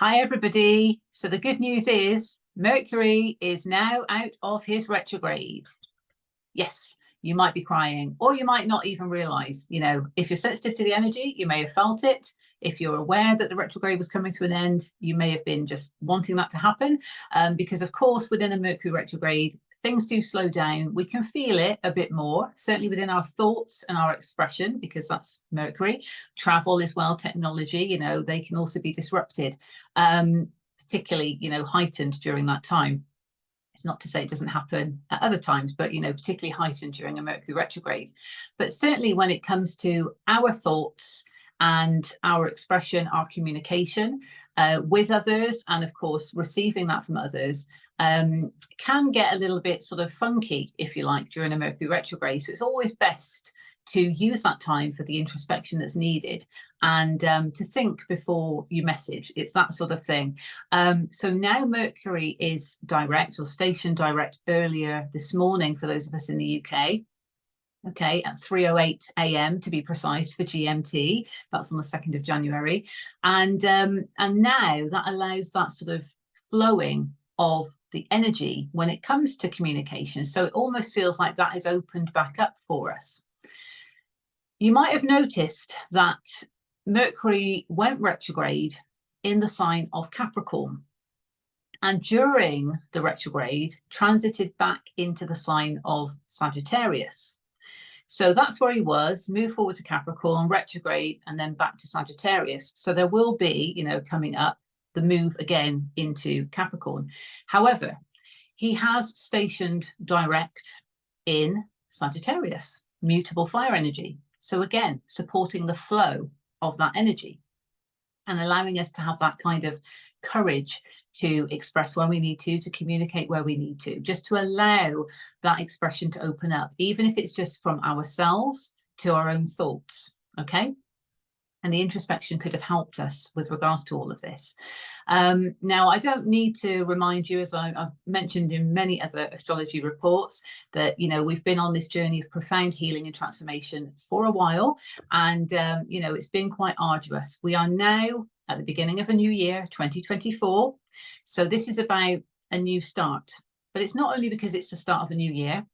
Hi, everybody. So the good news is Mercury is now out of his retrograde. Yes, you might be crying, or you might not even realize, if you're sensitive to the energy, you may have felt it. If you're aware that the retrograde was coming to an end, you may have been just wanting that to happen. Because of course, within a Mercury retrograde, things do slow down. We can feel it a bit more, certainly within our thoughts and our expression, because that's Mercury. Travel as well, technology, they can also be disrupted, particularly, heightened during that time. It's not to say it doesn't happen at other times, but, particularly heightened during a Mercury retrograde. But certainly when it comes to our thoughts and our expression, our communication with others, and of course, receiving that from others, can get a little bit sort of funky, if you like, during a Mercury retrograde. So it's always best to use that time for the introspection that's needed and to think before you message. It's that sort of thing. So now Mercury is direct or station direct earlier this morning for those of us in the UK. Okay, at 3:08 a.m. to be precise for GMT. That's on the 2nd of January. And now that allows that sort of flowing of the energy when it comes to communication. So it almost feels like that is opened back up for us. You might have noticed that Mercury went retrograde in the sign of Capricorn, and during the retrograde transited back into the sign of Sagittarius. So that's where he was, moved forward to Capricorn, retrograde, and then back to Sagittarius. So there will be, coming up, the move again into Capricorn. However, he has stationed direct in Sagittarius, mutable fire energy. So again, supporting the flow of that energy and allowing us to have that kind of courage to express where we need to communicate where we need to, just to allow that expression to open up, even if it's just from ourselves to our own thoughts, okay? And the introspection could have helped us with regards to all of this. Now, I don't need to remind you, as I've mentioned in many other astrology reports, that, we've been on this journey of profound healing and transformation for a while. And, it's been quite arduous. We are now at the beginning of a new year, 2024. So this is about a new start. But it's not only because it's the start of a new year.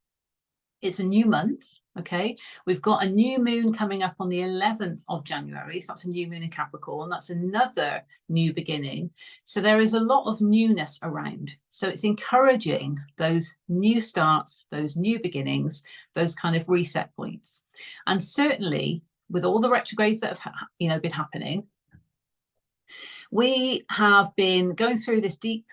It's a new month, okay? We've got a new moon coming up on the 11th of January. So that's a new moon in Capricorn. That's another new beginning. So there is a lot of newness around. So it's encouraging those new starts, those new beginnings, those kind of reset points. And certainly with all the retrogrades that have, been happening, we have been going through this deep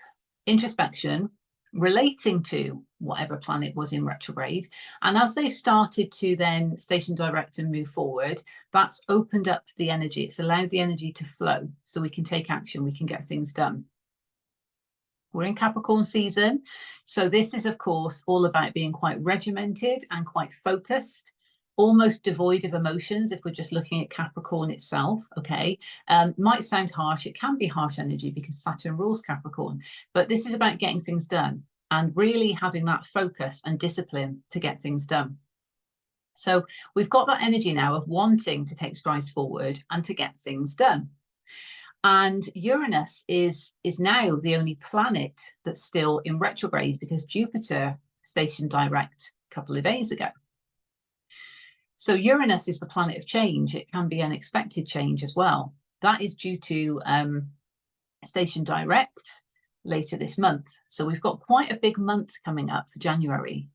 introspection relating to whatever planet was in retrograde. And as they've started to then station direct and move forward, that's opened up the energy. It's allowed the energy to flow so we can take action, we can get things done. We're in Capricorn season. So this is, of course, all about being quite regimented and quite focused, almost devoid of emotions if we're just looking at Capricorn itself, okay? Might sound harsh. It can be harsh energy because Saturn rules Capricorn, but this is about getting things done and really having that focus and discipline to get things done. So we've got that energy now of wanting to take strides forward and to get things done. And Uranus is now the only planet that's still in retrograde because Jupiter stationed direct a couple of days ago. So Uranus is the planet of change. It can be unexpected change as well. That is due to station direct later this month. So we've got quite a big month coming up for January,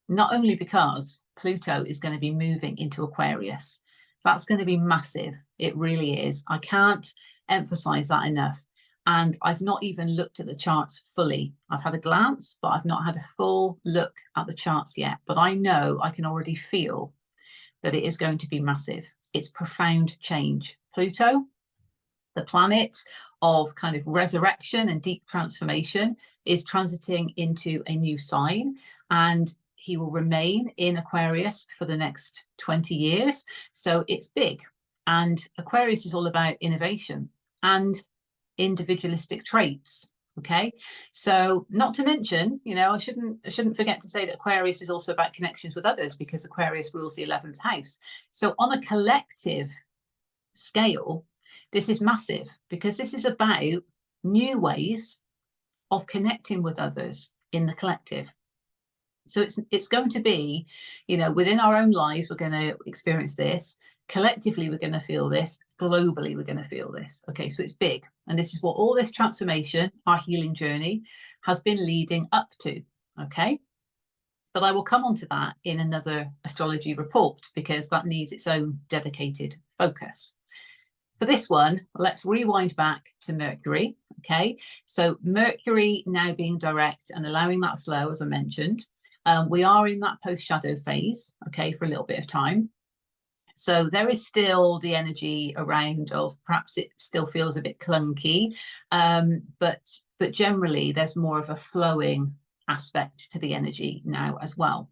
not only because Pluto is going to be moving into Aquarius. That's going to be massive. It really is. I can't emphasize that enough. And I've not even looked at the charts fully. I've had a glance, but I've not had a full look at the charts yet. But I know I can already feel that it is going to be massive. It's profound change. Pluto, the planet of kind of resurrection and deep transformation, is transiting into a new sign, and he will remain in Aquarius for the next 20 years. So it's big. And Aquarius is all about innovation and individualistic traits. Okay, so not to mention, I shouldn't forget to say that Aquarius is also about connections with others because Aquarius rules the 11th house. So on a collective scale, this is massive because this is about new ways of connecting with others in the collective. So it's going to be, you know, within our own lives, we're going to experience this. Collectively, we're going to feel this. Globally, we're going to feel this. Okay, so it's big. And this is what all this transformation, our healing journey, has been leading up to. Okay. But I will come on to that in another astrology report, because that needs its own dedicated focus. For this one, let's rewind back to Mercury. Okay, so Mercury now being direct and allowing that flow, as I mentioned. We are in that post-shadow phase, okay, for a little bit of time. So there is still the energy around of perhaps it still feels a bit clunky, but generally there's more of a flowing aspect to the energy now as well.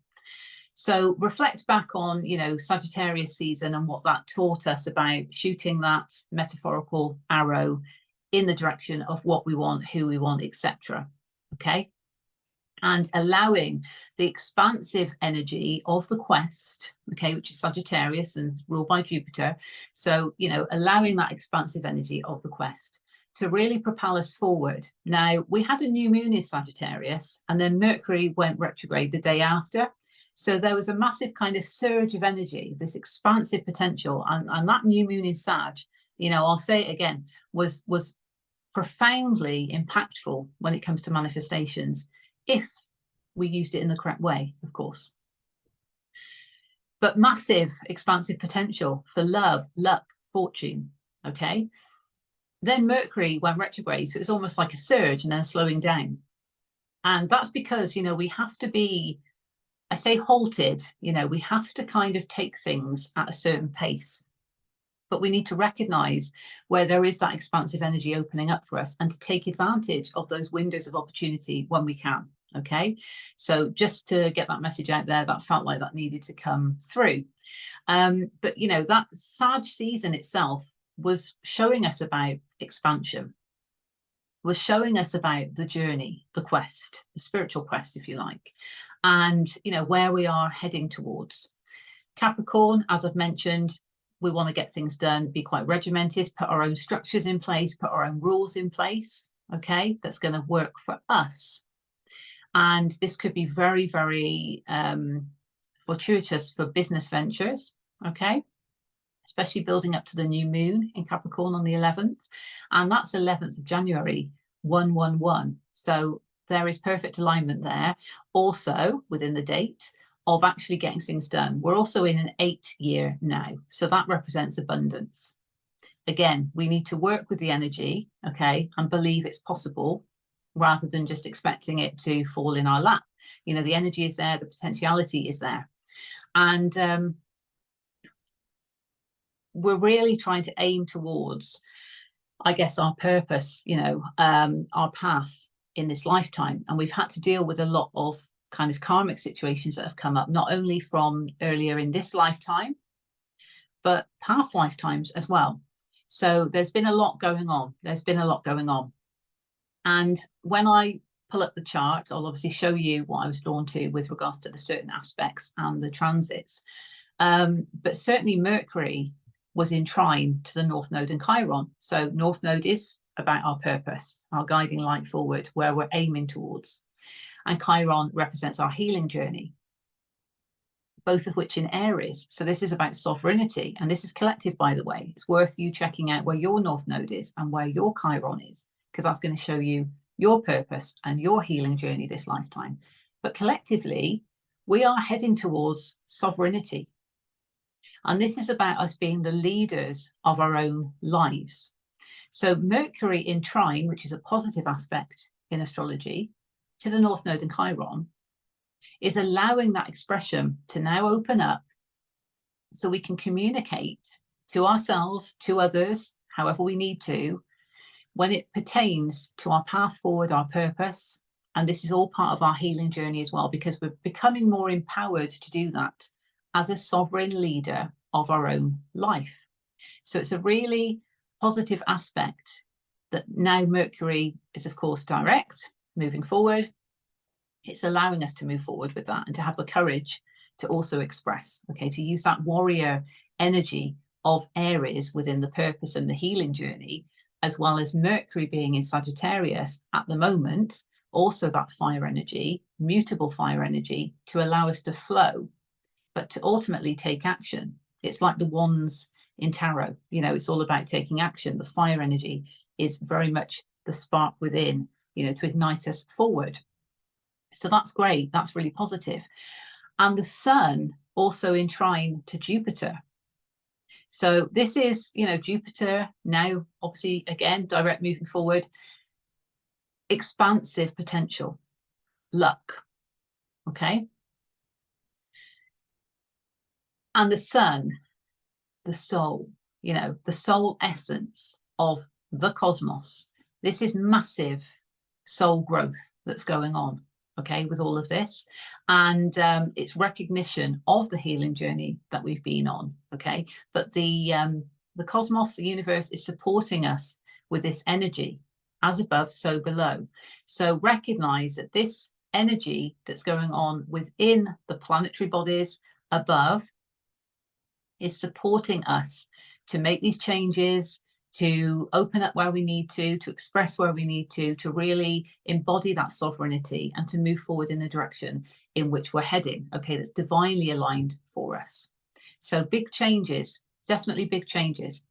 So reflect back on, you know, Sagittarius season and what that taught us about shooting that metaphorical arrow in the direction of what we want, who we want, etc. Okay. And allowing the expansive energy of the quest, okay, which is Sagittarius and ruled by Jupiter. So, you know, allowing that expansive energy of the quest to really propel us forward. Now, we had a new moon in Sagittarius, and then Mercury went retrograde the day after. So there was a massive kind of surge of energy, this expansive potential, and that new moon in Sag, you know, I'll say it again, was profoundly impactful when it comes to manifestations, if we used it in the correct way, of course. But massive expansive potential for love, luck, fortune, okay? Then Mercury went retrograde, so it was almost like a surge and then slowing down. And that's because, you know, we have to be, I say halted, you know, we have to kind of take things at a certain pace. But we need to recognize where there is that expansive energy opening up for us and to take advantage of those windows of opportunity when we can. Okay, so just to get that message out there, that felt like that needed to come through. But, you know, that Sag season itself was showing us about expansion, was showing us about the journey, the quest, the spiritual quest, if you like, and, you know, where we are heading towards. Capricorn, as I've mentioned, we want to get things done, be quite regimented, put our own structures in place, put our own rules in place, okay, that's going to work for us. And this could be very, very fortuitous for business ventures, okay, especially building up to the new moon in Capricorn on the 11th. And that's 11th of January, 111. So there is perfect alignment there. Also within the date of actually getting things done. We're also in an 8-year now. So that represents abundance. Again, we need to work with the energy, okay, and believe it's possible, rather than just expecting it to fall in our lap. You know, the energy is there, the potentiality is there. And we're really trying to aim towards, I guess, our purpose, you know, our path in this lifetime. And we've had to deal with a lot of kind of karmic situations that have come up, not only from earlier in this lifetime, but past lifetimes as well. So there's been a lot going on. There's been a lot going on. And when I pull up the chart, I'll obviously show you what I was drawn to with regards to the certain aspects and the transits. But certainly Mercury was in trine to the North Node and Chiron. So North Node is about our purpose, our guiding light forward, where we're aiming towards. And Chiron represents our healing journey, both of which in Aries. So this is about sovereignty. And this is collective, by the way. It's worth you checking out where your North Node is and where your Chiron is, because that's going to show you your purpose and your healing journey this lifetime. But collectively, we are heading towards sovereignty. And this is about us being the leaders of our own lives. So Mercury in trine, which is a positive aspect in astrology, to the North Node and Chiron, is allowing that expression to now open up so we can communicate to ourselves, to others, however we need to, when it pertains to our path forward, our purpose. And this is all part of our healing journey as well, because we're becoming more empowered to do that as a sovereign leader of our own life. So it's a really positive aspect that now Mercury is, of course, direct, moving forward. It's allowing us to move forward with that and to have the courage to also express, okay, to use that warrior energy of Aries within the purpose and the healing journey, as well as Mercury being in Sagittarius at the moment, also that fire energy, mutable fire energy, to allow us to flow, but to ultimately take action. It's like the wands in tarot, you know, it's all about taking action. The fire energy is very much the spark within, you know, to ignite us forward. So that's great. That's really positive. And the sun also in trine to Jupiter. So this is, you know, Jupiter now, obviously, again, direct moving forward, expansive potential, luck. Okay. And the sun, the soul, you know, the soul essence of the cosmos. This is massive soul growth that's going on, okay, with all of this. And it's recognition of the healing journey that we've been on, okay? But the cosmos, the universe, is supporting us with this energy, as above, so below. So recognize that this energy that's going on within the planetary bodies above is supporting us to make these changes, to open up where we need to express where we need to really embody that sovereignty and to move forward in the direction in which we're heading, okay, that's divinely aligned for us. So big changes, definitely big changes.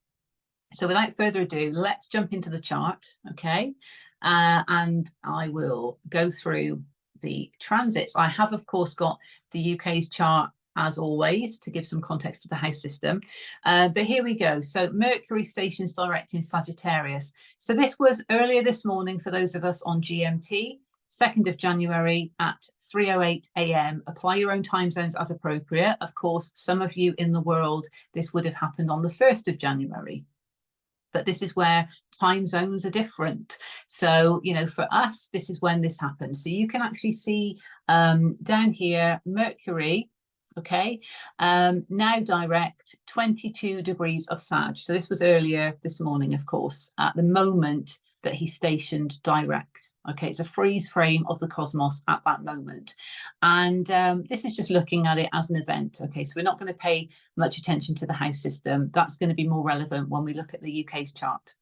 So without further ado, let's jump into the chart, okay? And I will go through the transits. I have, of course, got the UK's chart as always, to give some context to the house system. But here we go. So Mercury stations direct in Sagittarius. So this was earlier this morning for those of us on GMT, 2nd of January at 3:08 a.m. Apply your own time zones as appropriate. Of course, some of you in the world, this would have happened on the 1st of January. But this is where time zones are different. So, you know, for us, this is when this happens. So you can actually see down here, Mercury, okay, now direct 22 degrees of Sag. So this was earlier this morning, of course, at the moment that he stationed direct. Okay, it's a freeze frame of the cosmos at that moment. And this is just looking at it as an event. Okay, so we're not going to pay much attention to the house system. That's going to be more relevant when we look at the UK's chart.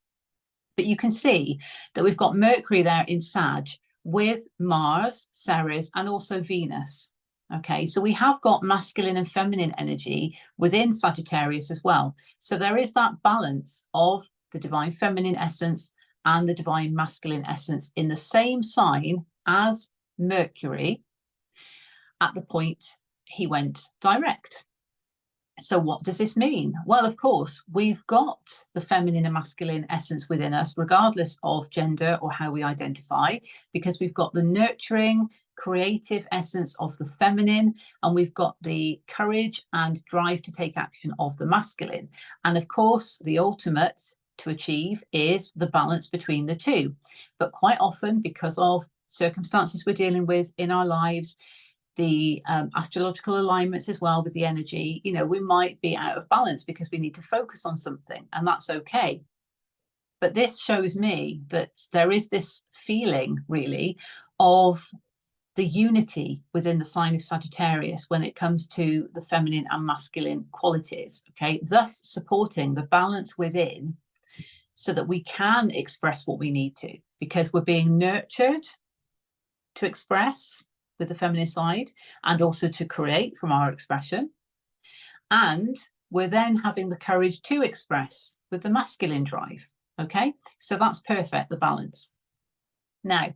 But you can see that we've got Mercury there in Sag with Mars, Ceres, and also Venus. Okay, so we have got masculine and feminine energy within Sagittarius as well. So there is that balance of the divine feminine essence and the divine masculine essence in the same sign as Mercury at the point he went direct. So what does this mean? Well, of course, we've got the feminine and masculine essence within us, regardless of gender or how we identify, because we've got the nurturing, creative essence of the feminine, and we've got the courage and drive to take action of the masculine. And of course, the ultimate to achieve is the balance between the two. But quite often, because of circumstances we're dealing with in our lives, the astrological alignments as well with the energy, you know, we might be out of balance because we need to focus on something, and that's okay. But this shows me that there is this feeling really of the unity within the sign of Sagittarius when it comes to the feminine and masculine qualities, okay, thus supporting the balance within so that we can express what we need to, because we're being nurtured to express with the feminine side and also to create from our expression, and we're then having the courage to express with the masculine drive. Okay, so that's perfect, the balance. Now,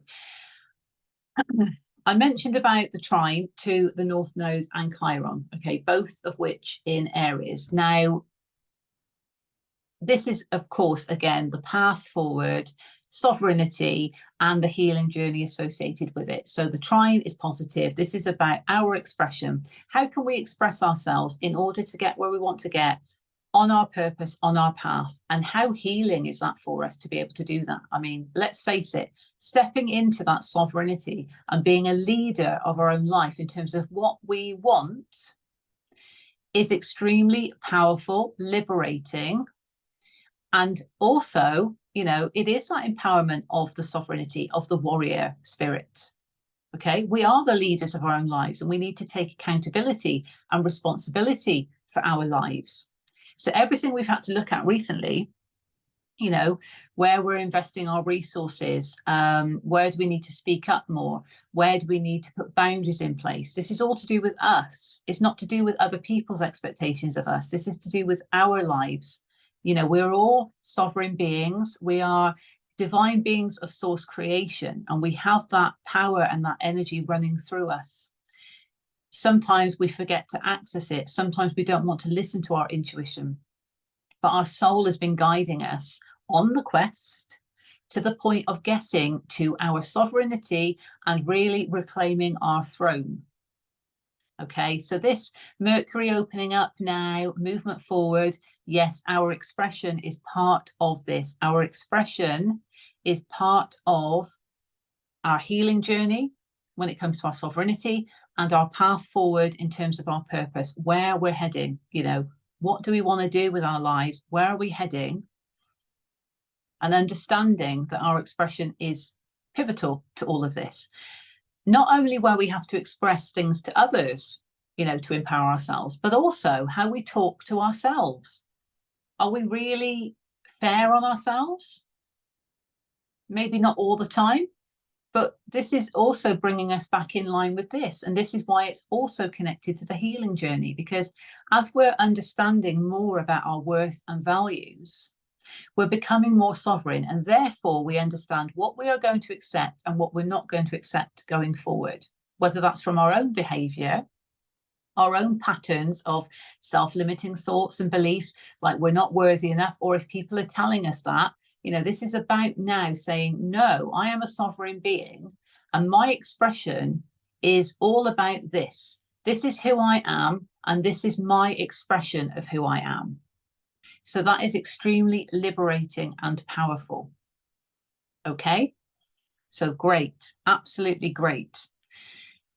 I mentioned about the trine to the North Node and Chiron, okay, both of which in Aries. Now, this is, of course, again, the path forward, sovereignty, and the healing journey associated with it. So the trine is positive. This is about our expression. How can we express ourselves in order to get where we want to get on our purpose, on our path? And how healing is that for us to be able to do that? I mean, let's face it, stepping into that sovereignty and being a leader of our own life in terms of what we want is extremely powerful, liberating, and also, you know, it is that empowerment of the sovereignty of the warrior spirit. Okay, we are the leaders of our own lives, and we need to take accountability and responsibility for our lives. So everything we've had to look at recently you know, where we're investing our resources, where do we need to speak up more, where do we need to put boundaries in place. This is all to do with us. It's not to do with other people's expectations of us. This is to do with our lives. You know, we're all sovereign beings. We are divine beings of source creation, and we have that power and that energy running through us. Sometimes we forget to access it. Sometimes we don't want to listen to our intuition. But our soul has been guiding us on the quest to the point of getting to our sovereignty and really reclaiming our throne. Okay, so this Mercury opening up now, movement forward, yes, our expression is part of this. Our expression is part of our healing journey when it comes to our sovereignty and our path forward in terms of our purpose, where we're heading, you know. What do we want to do with our lives? Where are we heading? And understanding that our expression is pivotal to all of this. Not only where we have to express things to others, you know, to empower ourselves, but also how we talk to ourselves. Are we really fair on ourselves? Maybe not all the time, but this is also bringing us back in line with this. And this is why it's also connected to the healing journey, because as we're understanding more about our worth and values, we're becoming more sovereign, and therefore we understand what we are going to accept and what we're not going to accept going forward, whether that's from our own behavior, our own patterns of self-limiting thoughts and beliefs, like we're not worthy enough, or if people are telling us that. You know, this is about now saying, no, I am a sovereign being, and my expression is all about this. This is who I am, and this is my expression of who I am. So that is extremely liberating and powerful. Okay, so great, absolutely great.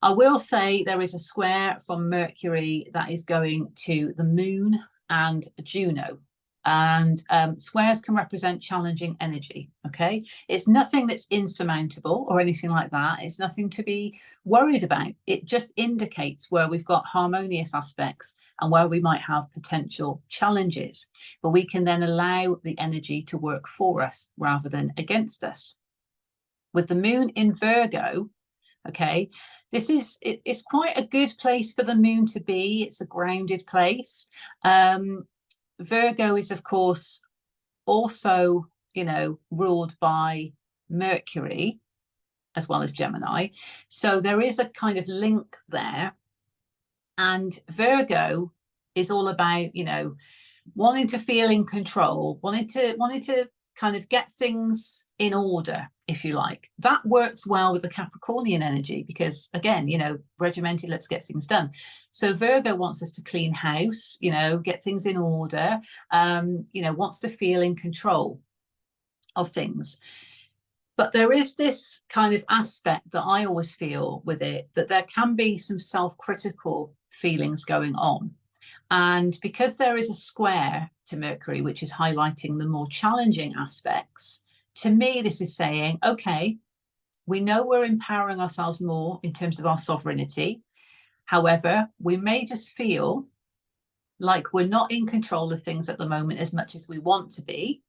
I will say there is a square from Mercury that is going to the Moon and Juno. And squares can represent challenging energy. Okay, it's nothing that's insurmountable or anything like that. It's nothing to be worried about. It just indicates where we've got harmonious aspects and where we might have potential challenges, but we can then allow the energy to work for us rather than against us. With the Moon in Virgo, okay, this is it's quite a good place for the Moon to be. It's a grounded place. Virgo is, of course, also, you know, ruled by Mercury as well as Gemini. So there is a kind of link there. And Virgo is all about, you know, wanting to feel in control, wanting to kind of get things in order, if you like. That works well with the Capricornian energy because, again, you know, regimented, let's get things done. So Virgo wants us to clean house, you know, get things in order, you know, wants to feel in control of things. But there is this kind of aspect that I always feel with it, that there can be some self-critical feelings going on. And because there is a square to Mercury, which is highlighting the more challenging aspects, to me, this is saying, okay, we know we're empowering ourselves more in terms of our sovereignty. However, we may just feel like we're not in control of things at the moment as much as we want to be.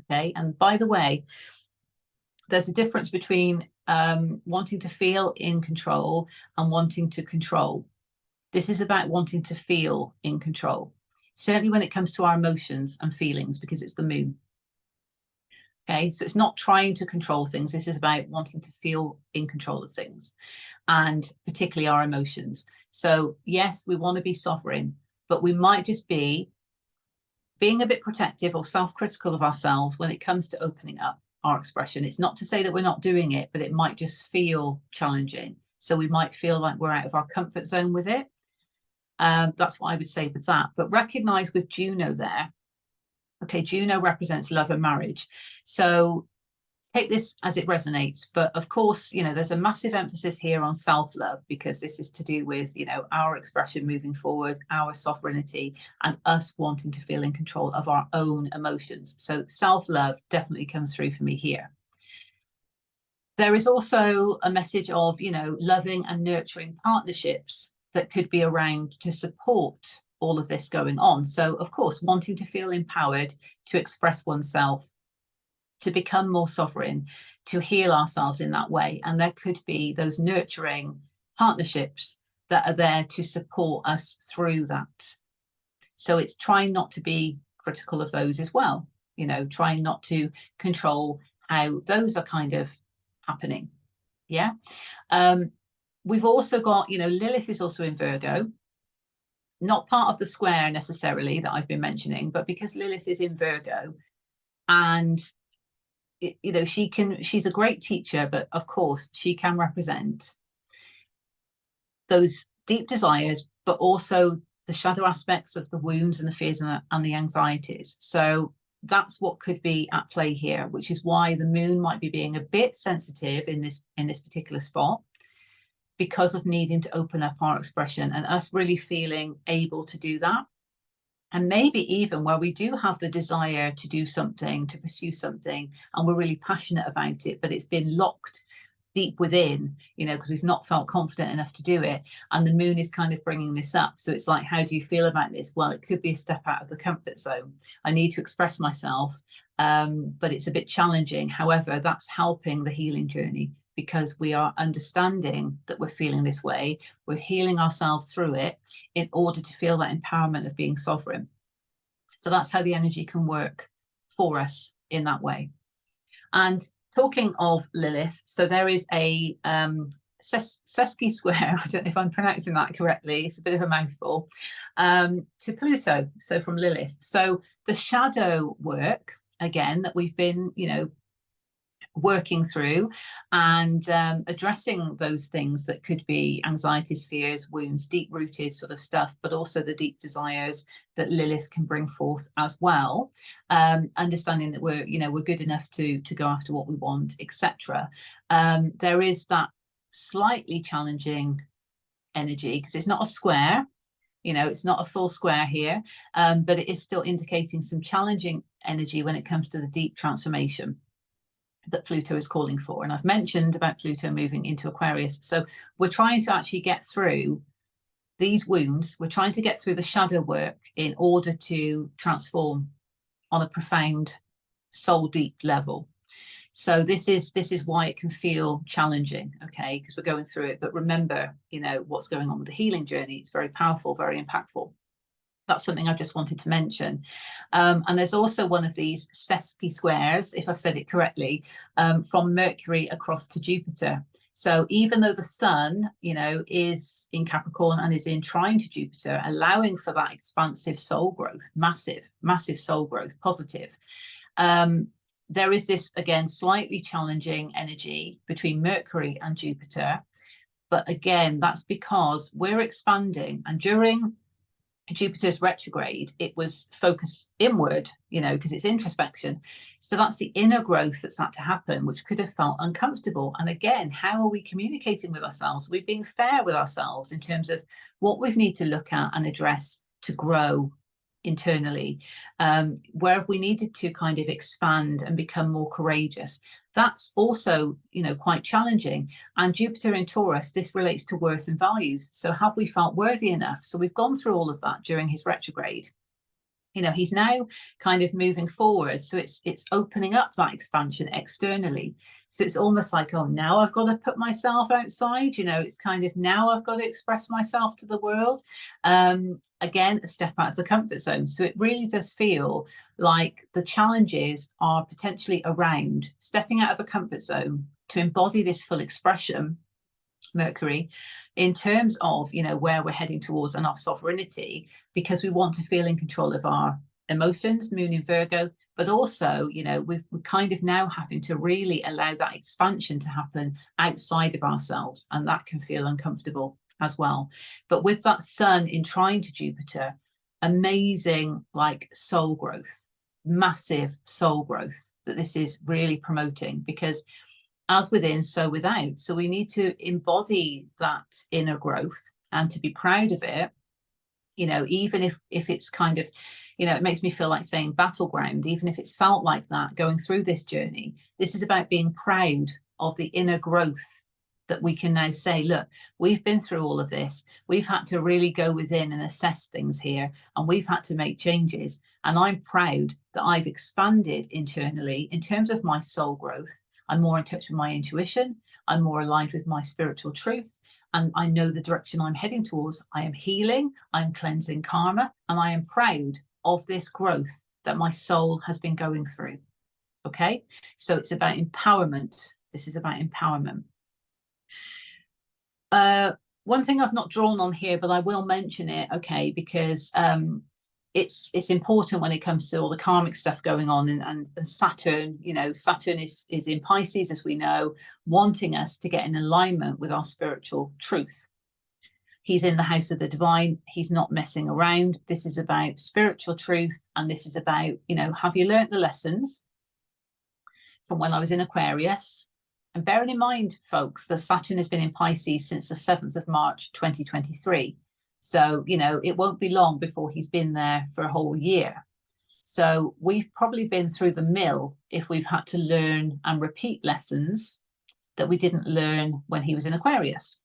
Okay. And by the way, there's a difference between wanting to feel in control and wanting to control. This is about wanting to feel in control, certainly when it comes to our emotions and feelings, because it's the Moon. Okay, so it's not trying to control things. This is about wanting to feel in control of things, and particularly our emotions. So yes, we want to be sovereign, but we might just be being a bit protective or self-critical of ourselves when it comes to opening up our expression. It's not to say that we're not doing it, but it might just feel challenging. So we might feel like we're out of our comfort zone with it. That's what I would say with that. But recognize with Juno there, okay, Juno represents love and marriage. So take this as it resonates. But of course, you know, there's a massive emphasis here on self-love, because this is to do with, you know, our expression moving forward, our sovereignty, and us wanting to feel in control of our own emotions. So self-love definitely comes through for me here. There is also a message of, you know, loving and nurturing partnerships that could be around to support all of this going on. So of course, wanting to feel empowered to express oneself to become more sovereign, to heal ourselves in that way. And there could be those nurturing partnerships that are there to support us through that. So it's trying not to be critical of those as well, you know, trying not to control how those are kind of happening. Yeah. We've also got, you know, Lilith is also in Virgo, not part of the square necessarily that I've been mentioning, but because Lilith is in Virgo, and you know, she's a great teacher, but of course she can represent those deep desires, but also the shadow aspects of the wounds and the fears and the anxieties. So that's what could be at play here, which is why the moon might be being a bit sensitive in this particular spot, because of needing to open up our expression and us really feeling able to do that. And maybe even where we do have the desire to do something, to pursue something, and we're really passionate about it, but it's been locked deep within, you know, because we've not felt confident enough to do it. And the moon is kind of bringing this up. So it's like, how do you feel about this? Well, it could be a step out of the comfort zone. I need to express myself, but it's a bit challenging. However, that's helping the healing journey, because we are understanding that we're feeling this way. We're healing ourselves through it in order to feel that empowerment of being sovereign. So that's how the energy can work for us in that way. And talking of Lilith, so there is a sesqui square, I don't know if I'm pronouncing that correctly, it's a bit of a mouthful, to Pluto, so from Lilith. So the shadow work, again, that we've been, you know, working through and addressing those things that could be anxieties, fears, wounds, deep-rooted sort of stuff, but also the deep desires that Lilith can bring forth as well. Understanding that we're, you know, we're good enough to go after what we want, etc. There is that slightly challenging energy, because it's not a square, you know, it's not a full square here, but it is still indicating some challenging energy when it comes to the deep transformation that Pluto is calling for. And I've mentioned about Pluto moving into Aquarius. So we're trying to actually get through these wounds. We're trying to get through the shadow work in order to transform on a profound soul deep level. So this is why it can feel challenging, okay, because we're going through it. But remember, you know, what's going on with the healing journey. It's very powerful, very impactful. That's something I just wanted to mention. And there's also one of these sesqui squares, if I've said it correctly, from Mercury across to Jupiter. So even though the sun, you know, is in Capricorn and is in trine to Jupiter, allowing for that expansive soul growth, massive soul growth, positive. There is this, again, slightly challenging energy between Mercury and Jupiter. But again, that's because we're expanding, and during Jupiter's retrograde, it was focused inward, you know, because it's introspection. So that's the inner growth that's had to happen, which could have felt uncomfortable. And again, how are we communicating with ourselves? Are we being fair with ourselves in terms of what we need to look at and address to grow internally? Where have we needed to kind of expand and become more courageous? That's also, you know, quite challenging. And Jupiter in Taurus, this relates to worth and values. So have we felt worthy enough? So we've gone through all of that during his retrograde. You know, he's now kind of moving forward. So it's opening up that expansion externally. So it's almost like, oh, now I've got to put myself outside, you know, it's kind of now I've got to express myself to the world. Again, a step out of the comfort zone. So it really does feel like the challenges are potentially around stepping out of a comfort zone to embody this full expression, Mercury, in terms of, you know, where we're heading towards and our sovereignty, because we want to feel in control of our emotions, Moon in Virgo, but also, you know, we're kind of now having to really allow that expansion to happen outside of ourselves, and that can feel uncomfortable as well. But with that sun in trine to Jupiter, amazing, like, soul growth, massive soul growth that this is really promoting, because as within, so without. So we need to embody that inner growth and to be proud of it, you know, even if it's kind of, you know, it makes me feel like saying battleground, even if it's felt like that going through this journey. This is about being proud of the inner growth that we can now say, look, we've been through all of this. We've had to really go within and assess things here, and we've had to make changes. And I'm proud that I've expanded internally in terms of my soul growth. I'm more in touch with my intuition. I'm more aligned with my spiritual truth. And I know the direction I'm heading towards. I am healing, I'm cleansing karma, and I am proud of this growth that my soul has been going through. Okay, so it's about empowerment. This is about empowerment. One thing I've not drawn on here, but I will mention it, okay, because it's important when it comes to all the karmic stuff going on, and Saturn, you know, Saturn is in Pisces, as we know, wanting us to get in alignment with our spiritual truth. He's in the house of the divine. He's not messing around. This is about spiritual truth, and this is about, you know, have you learnt the lessons from when I was in Aquarius? And bearing in mind, folks, that Saturn has been in Pisces since the 7th of March 2023. So, you know, it won't be long before he's been there for a whole year. So we've probably been through the mill if we've had to learn and repeat lessons that we didn't learn when he was in Aquarius.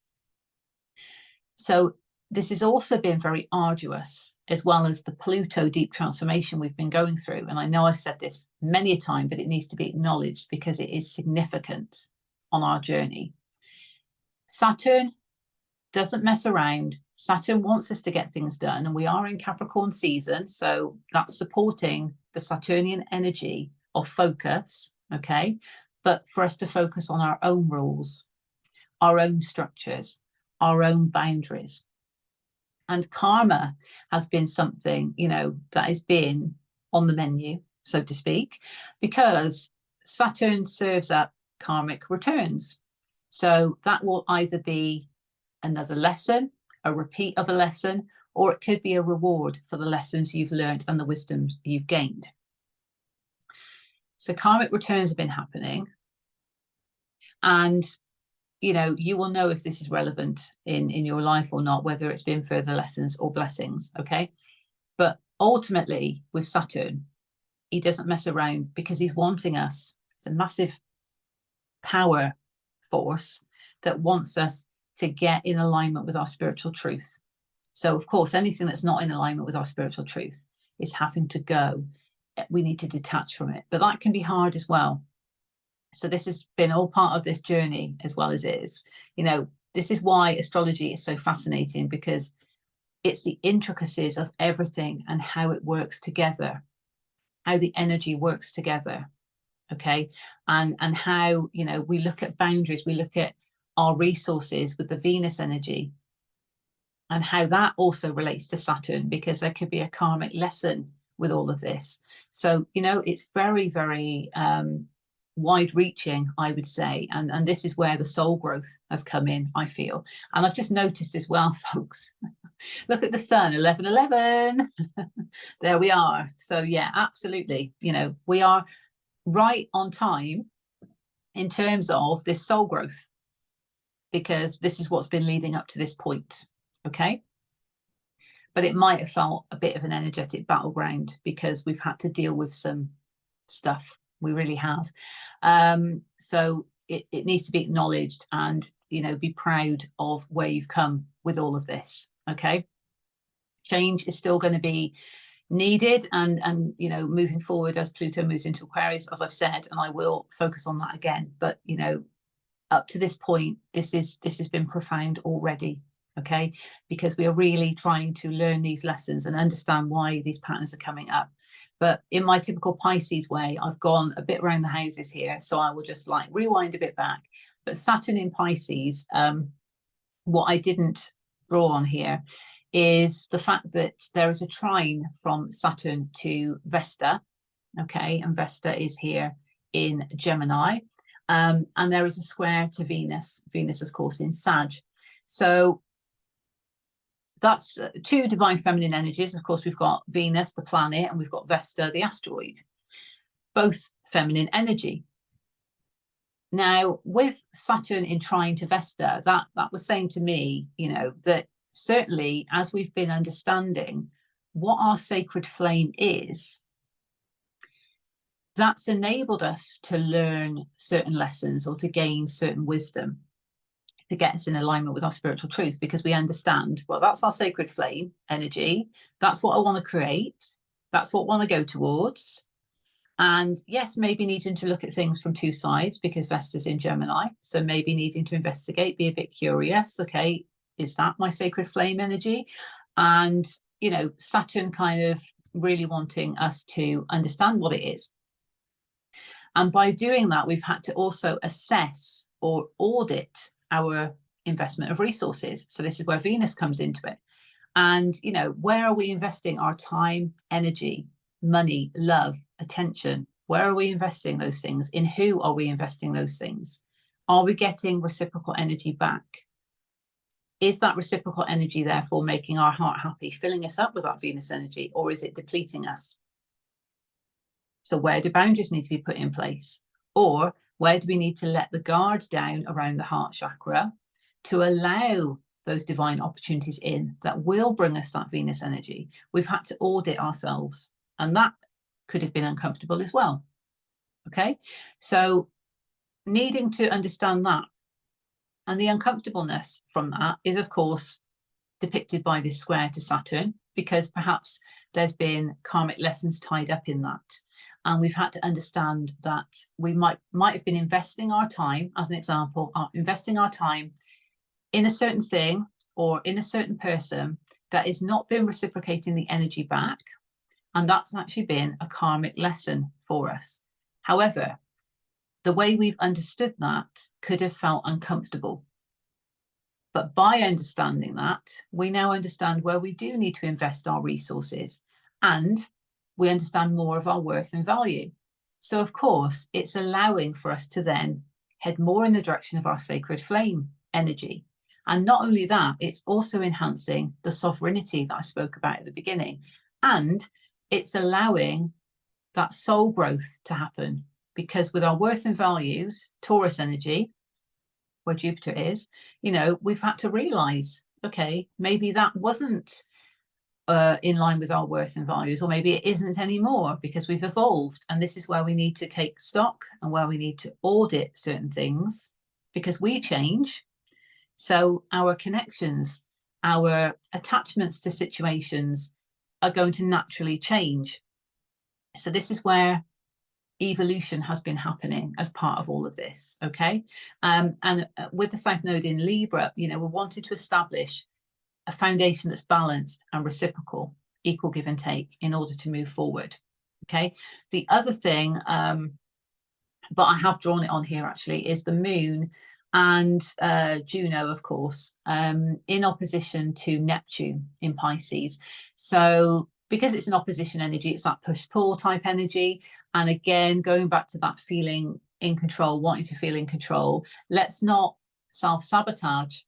So this has also been very arduous, as well as the Pluto deep transformation we've been going through. And I know I've said this many a time, but it needs to be acknowledged because it is significant on our journey. Saturn doesn't mess around. Saturn wants us to get things done, and we are in Capricorn season, so that's supporting the Saturnian energy of focus, okay? But for us to focus on our own rules, our own structures, our own boundaries. And karma has been something, you know, that has been on the menu, so to speak, because Saturn serves up karmic returns. So that will either be another lesson, a repeat of a lesson, or it could be a reward for the lessons you've learned and the wisdoms you've gained. So karmic returns have been happening. And, you know, you will know if this is relevant in your life or not, whether it's been further lessons or blessings, okay? But ultimately, with Saturn, he doesn't mess around because he's wanting us. It's a massive power force that wants us to get in alignment with our spiritual truth. So, of course, anything that's not in alignment with our spiritual truth is having to go. We need to detach from it. But that can be hard as well. So this has been all part of this journey as well as it is. You know, this is why astrology is so fascinating, because it's the intricacies of everything and how it works together, how the energy works together. Okay, and how, you know, we look at boundaries, we look at our resources with the Venus energy, and how that also relates to Saturn, because there could be a karmic lesson with all of this. So, you know, it's very, very wide-reaching, I would say, and this is where the soul growth has come in, I feel. And I've just noticed as well, folks, look at the sun, 11:11. There we are. So yeah, absolutely, you know, we are right on time in terms of this soul growth, because this is what's been leading up to this point, okay? But it might have felt a bit of an energetic battleground because we've had to deal with some stuff. We really have. So it needs to be acknowledged, and, you know, be proud of where you've come with all of this, okay? Change is still going to be needed, and you know, moving forward as Pluto moves into Aquarius, as I've said, and I will focus on that again. But, you know, up to this point, this has been profound already, okay? Because we are really trying to learn these lessons and understand why these patterns are coming up. But in my typical Pisces way, I've gone a bit around the houses here, so I will just like rewind a bit back. But Saturn in Pisces, what I didn't draw on here is the fact that there is a trine from Saturn to Vesta, okay? And Vesta is here in Gemini. And there is a square to Venus, of course, in Sag. So that's two divine feminine energies. Of course, we've got Venus, the planet, and we've got Vesta, the asteroid, both feminine energy. Now, with Saturn in trine to Vesta, that was saying to me, you know, that certainly as we've been understanding what our sacred flame is, that's enabled us to learn certain lessons or to gain certain wisdom. to get us in alignment with our spiritual truths, because we understand, well, that's our sacred flame energy. That's what I want to create. That's what I want to go towards. And yes, maybe needing to look at things from two sides, because Vesta's in Gemini. So maybe needing to investigate, be a bit curious. Okay, is that my sacred flame energy? And, you know, Saturn kind of really wanting us to understand what it is. And by doing that, we've had to also assess or audit our investment of resources. So this is where Venus comes into it. And, you know, where are we investing our time, energy, money, love, attention? Where are we investing those things? In who are we investing those things? Are we getting reciprocal energy back? Is that reciprocal energy therefore making our heart happy, filling us up with that Venus energy, or is it depleting us? So where do boundaries need to be put in place? Or where do we need to let the guard down around the heart chakra to allow those divine opportunities in that will bring us that Venus energy? We've had to audit ourselves, and that could have been uncomfortable as well. Okay, so needing to understand that, and the uncomfortableness from that is, of course, depicted by this square to Saturn, because perhaps there's been karmic lessons tied up in that. And we've had to understand that we might have been investing our time, as an example, investing our time in a certain thing or in a certain person that is not been reciprocating the energy back. And that's actually been a karmic lesson for us. However, the way we've understood that could have felt uncomfortable. But by understanding that, we now understand where we do need to invest our resources, and we understand more of our worth and value. So, of course, it's allowing for us to then head more in the direction of our sacred flame energy. And not only that, it's also enhancing the sovereignty that I spoke about at the beginning. And it's allowing that soul growth to happen, because with our worth and values, Taurus energy, where Jupiter is, you know, we've had to realize, okay, maybe that wasn't in line with our worth and values, or maybe it isn't anymore because we've evolved. And this is where we need to take stock and where we need to audit certain things, because we change. So our connections, our attachments to situations are going to naturally change. So this is where evolution has been happening as part of all of this. Okay, and with the South Node in Libra, you know, we wanted to establish a foundation that's balanced and reciprocal, equal give and take, in order to move forward. Okay, the other thing, but I have drawn it on here actually, is the Moon and Juno, of course, in opposition to Neptune in Pisces. So because it's an opposition energy, it's that push-pull type energy. And again, going back to that feeling in control, wanting to feel in control, let's not self-sabotage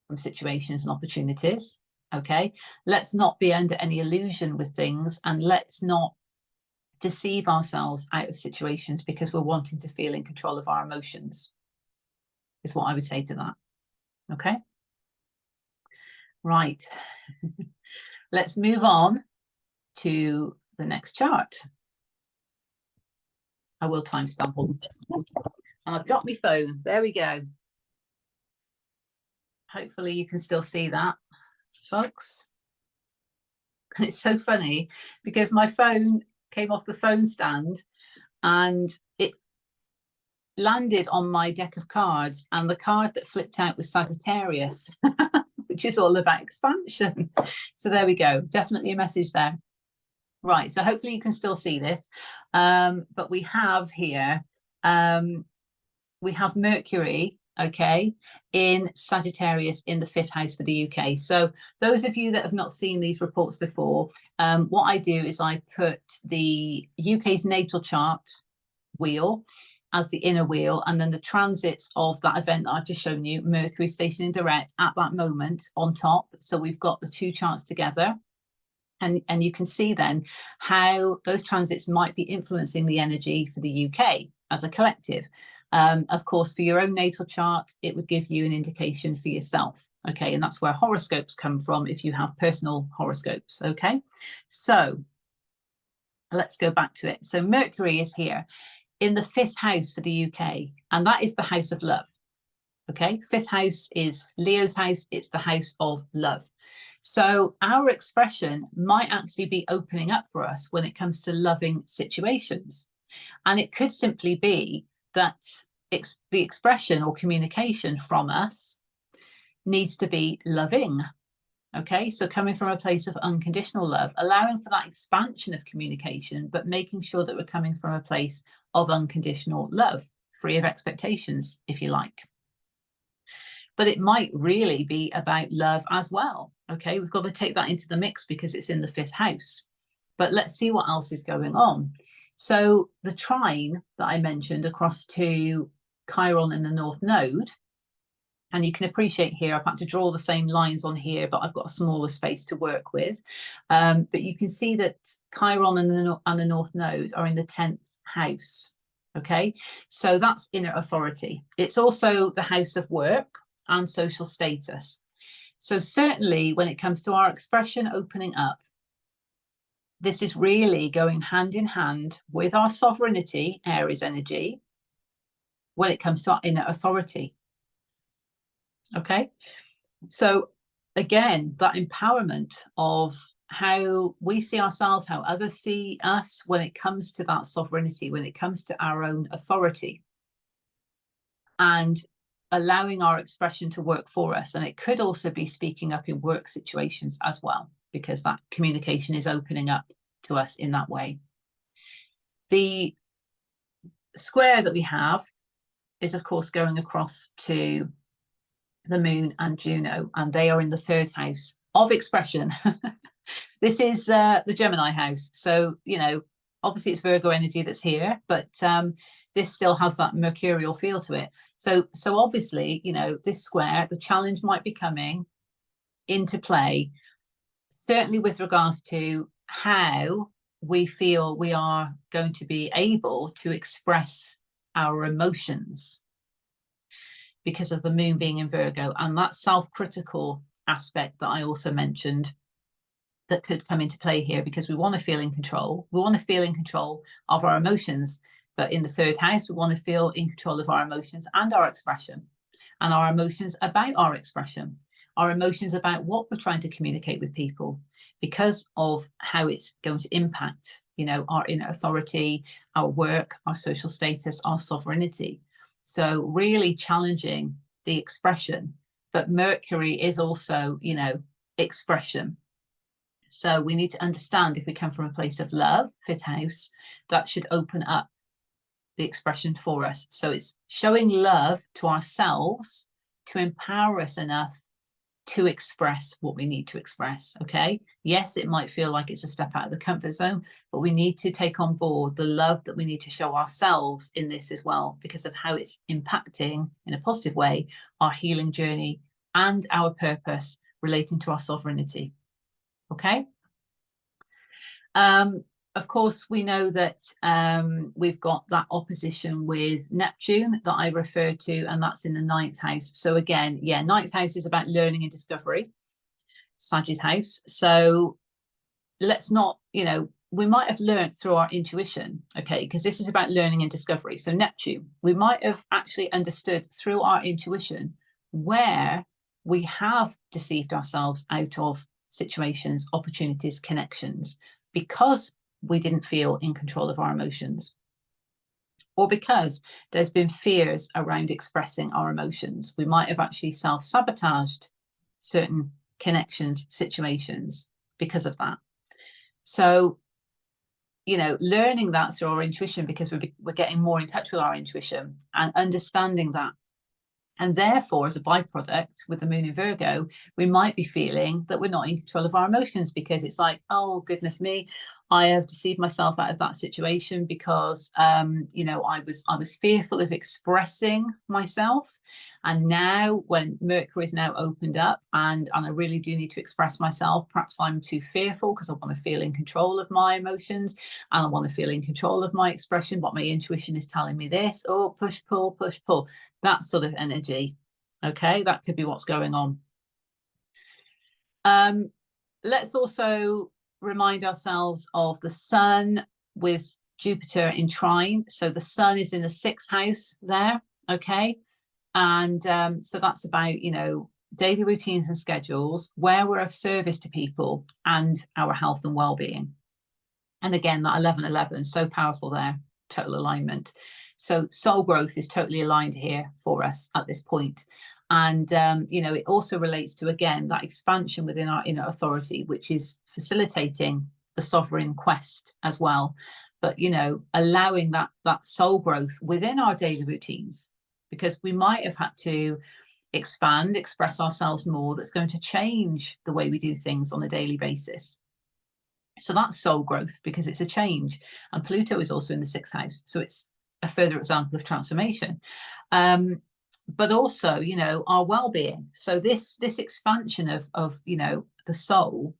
from situations and opportunities. Okay, let's not be under any illusion with things, and let's not deceive ourselves out of situations because we're wanting to feel in control of our emotions, is what I would say to that. Okay, right. Let's move on to the next chart. I will timestamp all this. And I've got my phone. There we go. Hopefully you can still see that, folks. And it's so funny because my phone came off the phone stand and it landed on my deck of cards, and the card that flipped out was Sagittarius, which is all about expansion. So there we go. Definitely a message there. Right, so hopefully you can still see this, but we have here, we have Mercury, okay, in Sagittarius in the 5th house for the UK. So those of you that have not seen these reports before, what I do is I put the UK's natal chart wheel as the inner wheel, and then the transits of that event that I've just shown you, Mercury stationing direct at that moment, on top. So we've got the two charts together. And you can see then how those transits might be influencing the energy for the UK as a collective. Of course, for your own natal chart, it would give you an indication for yourself. Okay, and that's where horoscopes come from if you have personal horoscopes. Okay, so let's go back to it. So Mercury is here in the 5th house for the UK, and that is the house of love. Okay, 5th house is Leo's house. It's the house of love. So our expression might actually be opening up for us when it comes to loving situations. And it could simply be that the expression or communication from us needs to be loving. Okay, so coming from a place of unconditional love, allowing for that expansion of communication, but making sure that we're coming from a place of unconditional love, free of expectations, if you like. But it might really be about love as well. Okay, we've got to take that into the mix because it's in the 5th house. But let's see what else is going on. So the trine that I mentioned across to Chiron and the North Node, and you can appreciate here, I've had to draw the same lines on here, but I've got a smaller space to work with. But you can see that Chiron and the North Node are in the 10th house. Okay, so that's inner authority. It's also the house of work and social status. So certainly when it comes to our expression opening up, this is really going hand in hand with our sovereignty, Aries energy, when it comes to our inner authority. Okay, so again, that empowerment of how we see ourselves, how others see us when it comes to that sovereignty, when it comes to our own authority, and allowing our expression to work for us. And it could also be speaking up in work situations as well, because that communication is opening up to us in that way. The square that we have is, of course, going across to the Moon and Juno, and they are in the 3rd house of expression. This is the Gemini house. So, you know, obviously it's Virgo energy that's here, but this still has that mercurial feel to it. So obviously, you know, this square, the challenge might be coming into play, certainly with regards to how we feel we are going to be able to express our emotions because of the moon being in Virgo, and that self-critical aspect that I also mentioned that could come into play here, because we want to feel in control. We want to feel in control of our emotions, but in the 3rd house, we want to feel in control of our emotions and our expression, and our emotions about our expression, our emotions about what we're trying to communicate with people, because of how it's going to impact, you know, our inner authority, our work, our social status, our sovereignty. So really challenging the expression, but Mercury is also, you know, expression. So we need to understand, if we come from a place of love, 5th house, that should open up the expression for us. So it's showing love to ourselves to empower us enough to express what we need to express. Okay, yes, it might feel like it's a step out of the comfort zone, but we need to take on board the love that we need to show ourselves in this as well, because of how it's impacting in a positive way our healing journey and our purpose relating to our sovereignty. Okay, of course, we know that we've got that opposition with Neptune that I referred to, and that's in the 9th house. So again, yeah, 9th house is about learning and discovery, Sagittarius house. So let's not, you know, we might have learned through our intuition, okay, because this is about learning and discovery. So Neptune, we might have actually understood through our intuition where we have deceived ourselves out of situations, opportunities, connections, because we didn't feel in control of our emotions, or because there's been fears around expressing our emotions. We might have actually self-sabotaged certain connections, situations because of that. So, you know, learning that through our intuition, because we're getting more in touch with our intuition and understanding that. And therefore, as a byproduct with the moon in Virgo, we might be feeling that we're not in control of our emotions, because it's like, oh, goodness me, I have deceived myself out of that situation because, you know, I was fearful of expressing myself. And now when Mercury is now opened up and I really do need to express myself, perhaps I'm too fearful because I want to feel in control of my emotions and I want to feel in control of my expression, but my intuition is telling me this, oh, push, pull, that sort of energy. Okay, that could be what's going on. Let's also remind ourselves of the sun with Jupiter in trine. So the sun is in the 6th house there. Okay, And so that's about, you know, daily routines and schedules, where we're of service to people, and our health and well-being. And again, that 11-11, so powerful there, total alignment. So soul growth is totally aligned here for us at this point. And, you know, it also relates to, again, that expansion within our inner authority, which is facilitating the sovereign quest as well. But, you know, allowing that soul growth within our daily routines, because we might have had to expand, express ourselves more. That's going to change the way we do things on a daily basis. So that's soul growth, because it's a change. And Pluto is also in the 6th house. So it's a further example of transformation. But also, you know, our well-being. So this expansion of, you know, the soul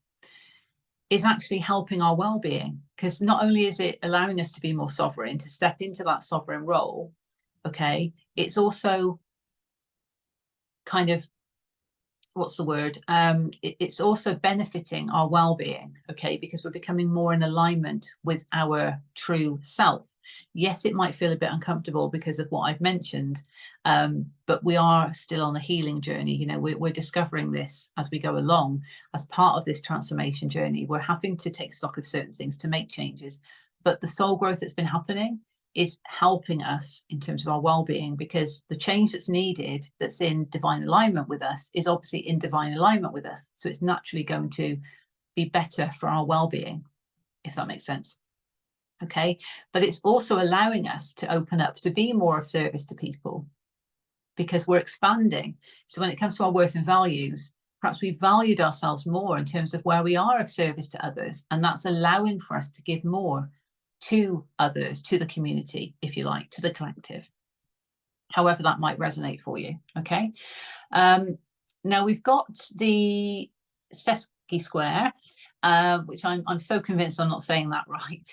is actually helping our well-being, because not only is it allowing us to be more sovereign, to step into that sovereign role, okay, it's also kind of, what's the word? It's also benefiting our well-being, okay, because we're becoming more in alignment with our true self. Yes, it might feel a bit uncomfortable because of what I've mentioned, but we are still on a healing journey. You know, we're discovering this as we go along. As part of this transformation journey, we're having to take stock of certain things to make changes. But the soul growth that's been happening is helping us in terms of our well-being, because the change that's needed, that's in divine alignment with us, is obviously in divine alignment with us. So it's naturally going to be better for our well-being, if that makes sense. Okay, but it's also allowing us to open up, to be more of service to people, because we're expanding. So when it comes to our worth and values, perhaps we valued ourselves more in terms of where we are of service to others, and that's allowing for us to give more to others, to the community, if you like, to the collective, however that might resonate for you. Okay, now we've got the Sesqui square, which I'm so convinced I'm not saying that right.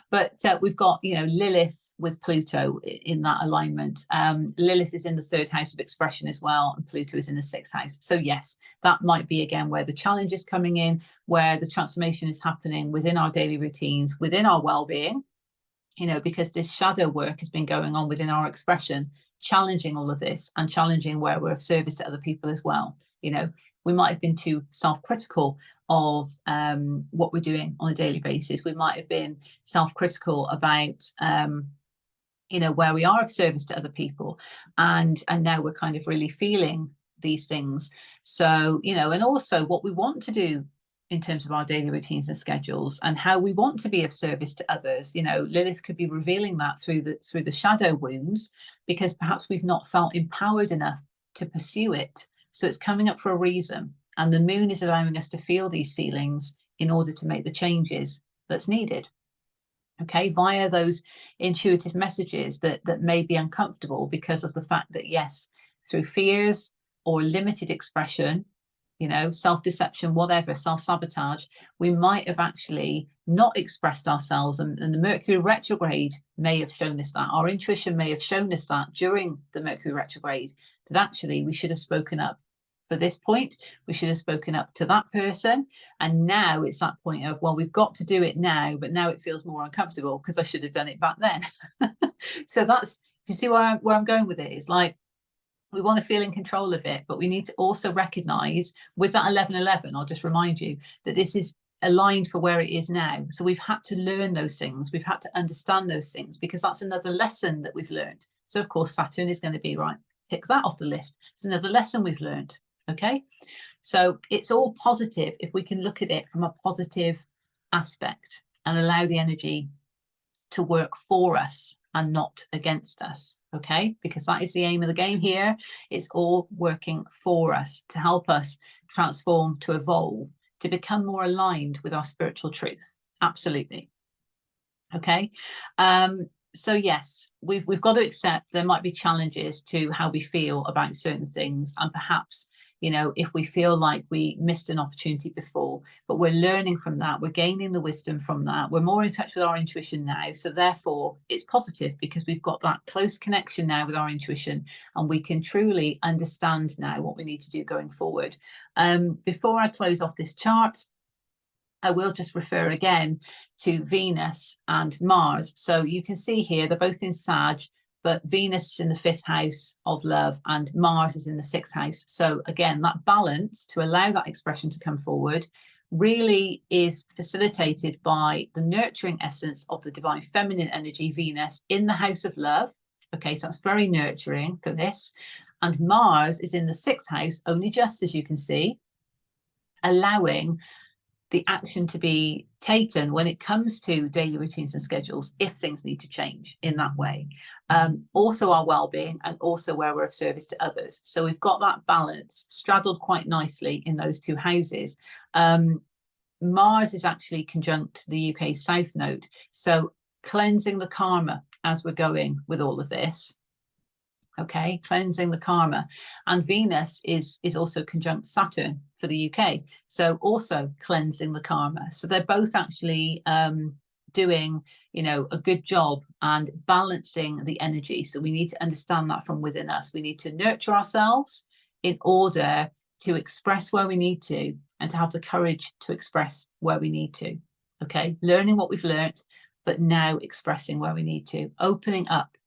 But we've got, you know, Lilith with Pluto in that alignment. Lilith is in the 3rd house of expression as well, and Pluto is in the 6th house. So yes, that might be again where the challenge is coming in, where the transformation is happening within our daily routines, within our well-being, you know, because this shadow work has been going on within our expression, challenging all of this and challenging where we're of service to other people as well. You know, we might have been too self-critical of what we're doing on a daily basis. We might have been self-critical about, you know, where we are of service to other people. And now we're kind of really feeling these things. So, you know, and also what we want to do in terms of our daily routines and schedules, and how we want to be of service to others. You know, Lilith could be revealing that through the shadow wounds, because perhaps we've not felt empowered enough to pursue it. So it's coming up for a reason. And the moon is allowing us to feel these feelings in order to make the changes that's needed. Okay, via those intuitive messages that may be uncomfortable because of the fact that, yes, through fears or limited expression, you know, self-deception, whatever, self-sabotage, we might have actually not expressed ourselves. And the Mercury retrograde may have shown us that. Our intuition may have shown us that during the Mercury retrograde, that actually we should have spoken up for this point. We should have spoken up to that person. And now it's that point of, well, we've got to do it now, but now it feels more uncomfortable because I should have done it back then. So that's, you see where I'm going with it? It's like, we want to feel in control of it, but we need to also recognize with that 11-11, I'll just remind you that this is aligned for where it is now. So we've had to learn those things. We've had to understand those things, because that's another lesson that we've learned. So of course, Saturn is going to be right. Tick that off the list. It's another lesson we've learned. Okay. So it's all positive if we can look at it from a positive aspect and allow the energy to work for us and not against us. Okay, because that is the aim of the game here. It's all working for us to help us transform, to evolve, to become more aligned with our spiritual truth. Absolutely. Okay. So yes, we've got to accept there might be challenges to how we feel about certain things, and perhaps, you know, if we feel like we missed an opportunity before, but we're learning from that, we're gaining the wisdom from that, we're more in touch with our intuition now. So therefore it's positive, because we've got that close connection now with our intuition, and we can truly understand now what we need to do going forward. Before I close off this chart, I will just refer again to Venus and Mars. So you can see here, they're both in Sag, but Venus is in the 5th house of love and Mars is in the 6th house. So again, that balance to allow that expression to come forward really is facilitated by the nurturing essence of the divine feminine energy, Venus, in the house of love. Okay, so that's very nurturing for this. And Mars is in the 6th house, only just, as you can see, allowing the action to be taken when it comes to daily routines and schedules if things need to change in that way. Also our well-being, and also where we're of service to others. So we've got that balance straddled quite nicely in those 2 houses. Mars is actually conjunct the UK South Node, so cleansing the karma as we're going with all of this. Okay, cleansing the karma. And Venus is also conjunct Saturn for the UK, so also cleansing the karma. So they're both actually doing, you know, a good job and balancing the energy. So we need to understand that from within us. We need to nurture ourselves in order to express where we need to, and to have the courage to express where we need to. Okay, learning what we've learned, but now expressing where we need to, opening up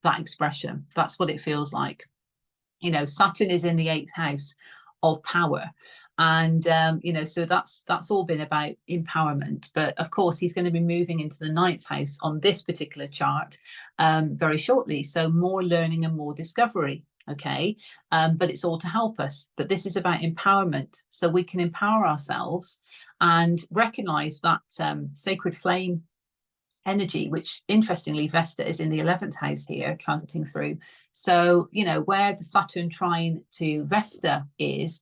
that expression. That's what it feels like. You know, Saturn is in the 8th house of power, and you know, so that's all been about empowerment. But of course, he's going to be moving into the 9th house on this particular chart very shortly. So more learning and more discovery. Okay, but it's all to help us. But this is about empowerment, so we can empower ourselves and recognize that sacred flame energy, which interestingly Vesta is in the 11th house here, transiting through. So, you know, where the Saturn trine to Vesta is,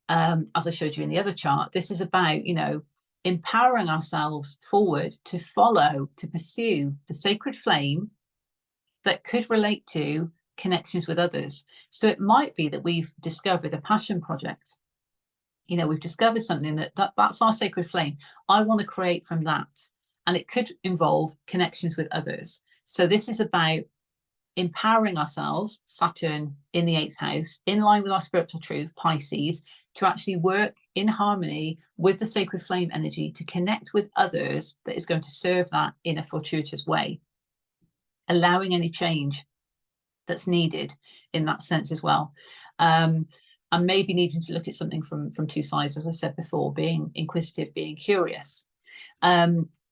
as I showed you in the other chart, this is about, you know, empowering ourselves forward to follow, to pursue the sacred flame that could relate to connections with others. So it might be that we've discovered a passion project. You know, we've discovered something that's our sacred flame. I want to create from that. And it could involve connections with others. So this is about empowering ourselves, Saturn in the 8th house, in line with our spiritual truth, Pisces, to actually work in harmony with the sacred flame energy to connect with others that is going to serve that in a fortuitous way, allowing any change that's needed in that sense as well. And maybe needing to look at something from 2 sides, as I said before, being inquisitive, being curious.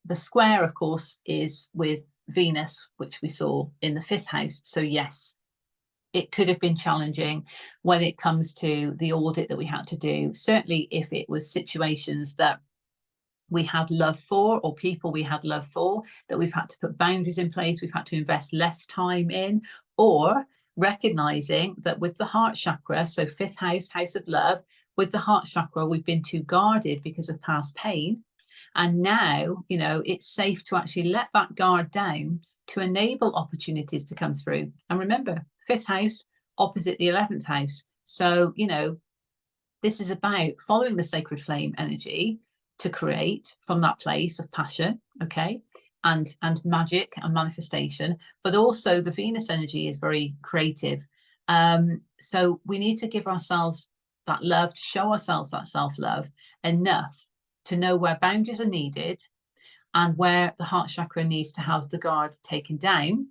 The square, of course, is with Venus, which we saw in the 5th house. So yes, it could have been challenging when it comes to the audit that we had to do. Certainly if it was situations that we had love for, or people we had love for, that we've had to put boundaries in place, we've had to invest less time in, or recognizing that with the heart chakra, so 5th house, house of love, with the heart chakra, we've been too guarded because of past pain. And now, you know, it's safe to actually let that guard down to enable opportunities to come through. And remember, 5th house opposite the 11th house. So, you know, this is about following the sacred flame energy to create from that place of passion, okay, and magic and manifestation. But also the Venus energy is very creative. So we need to give ourselves that love, to show ourselves that self-love enough to know where boundaries are needed and where the heart chakra needs to have the guard taken down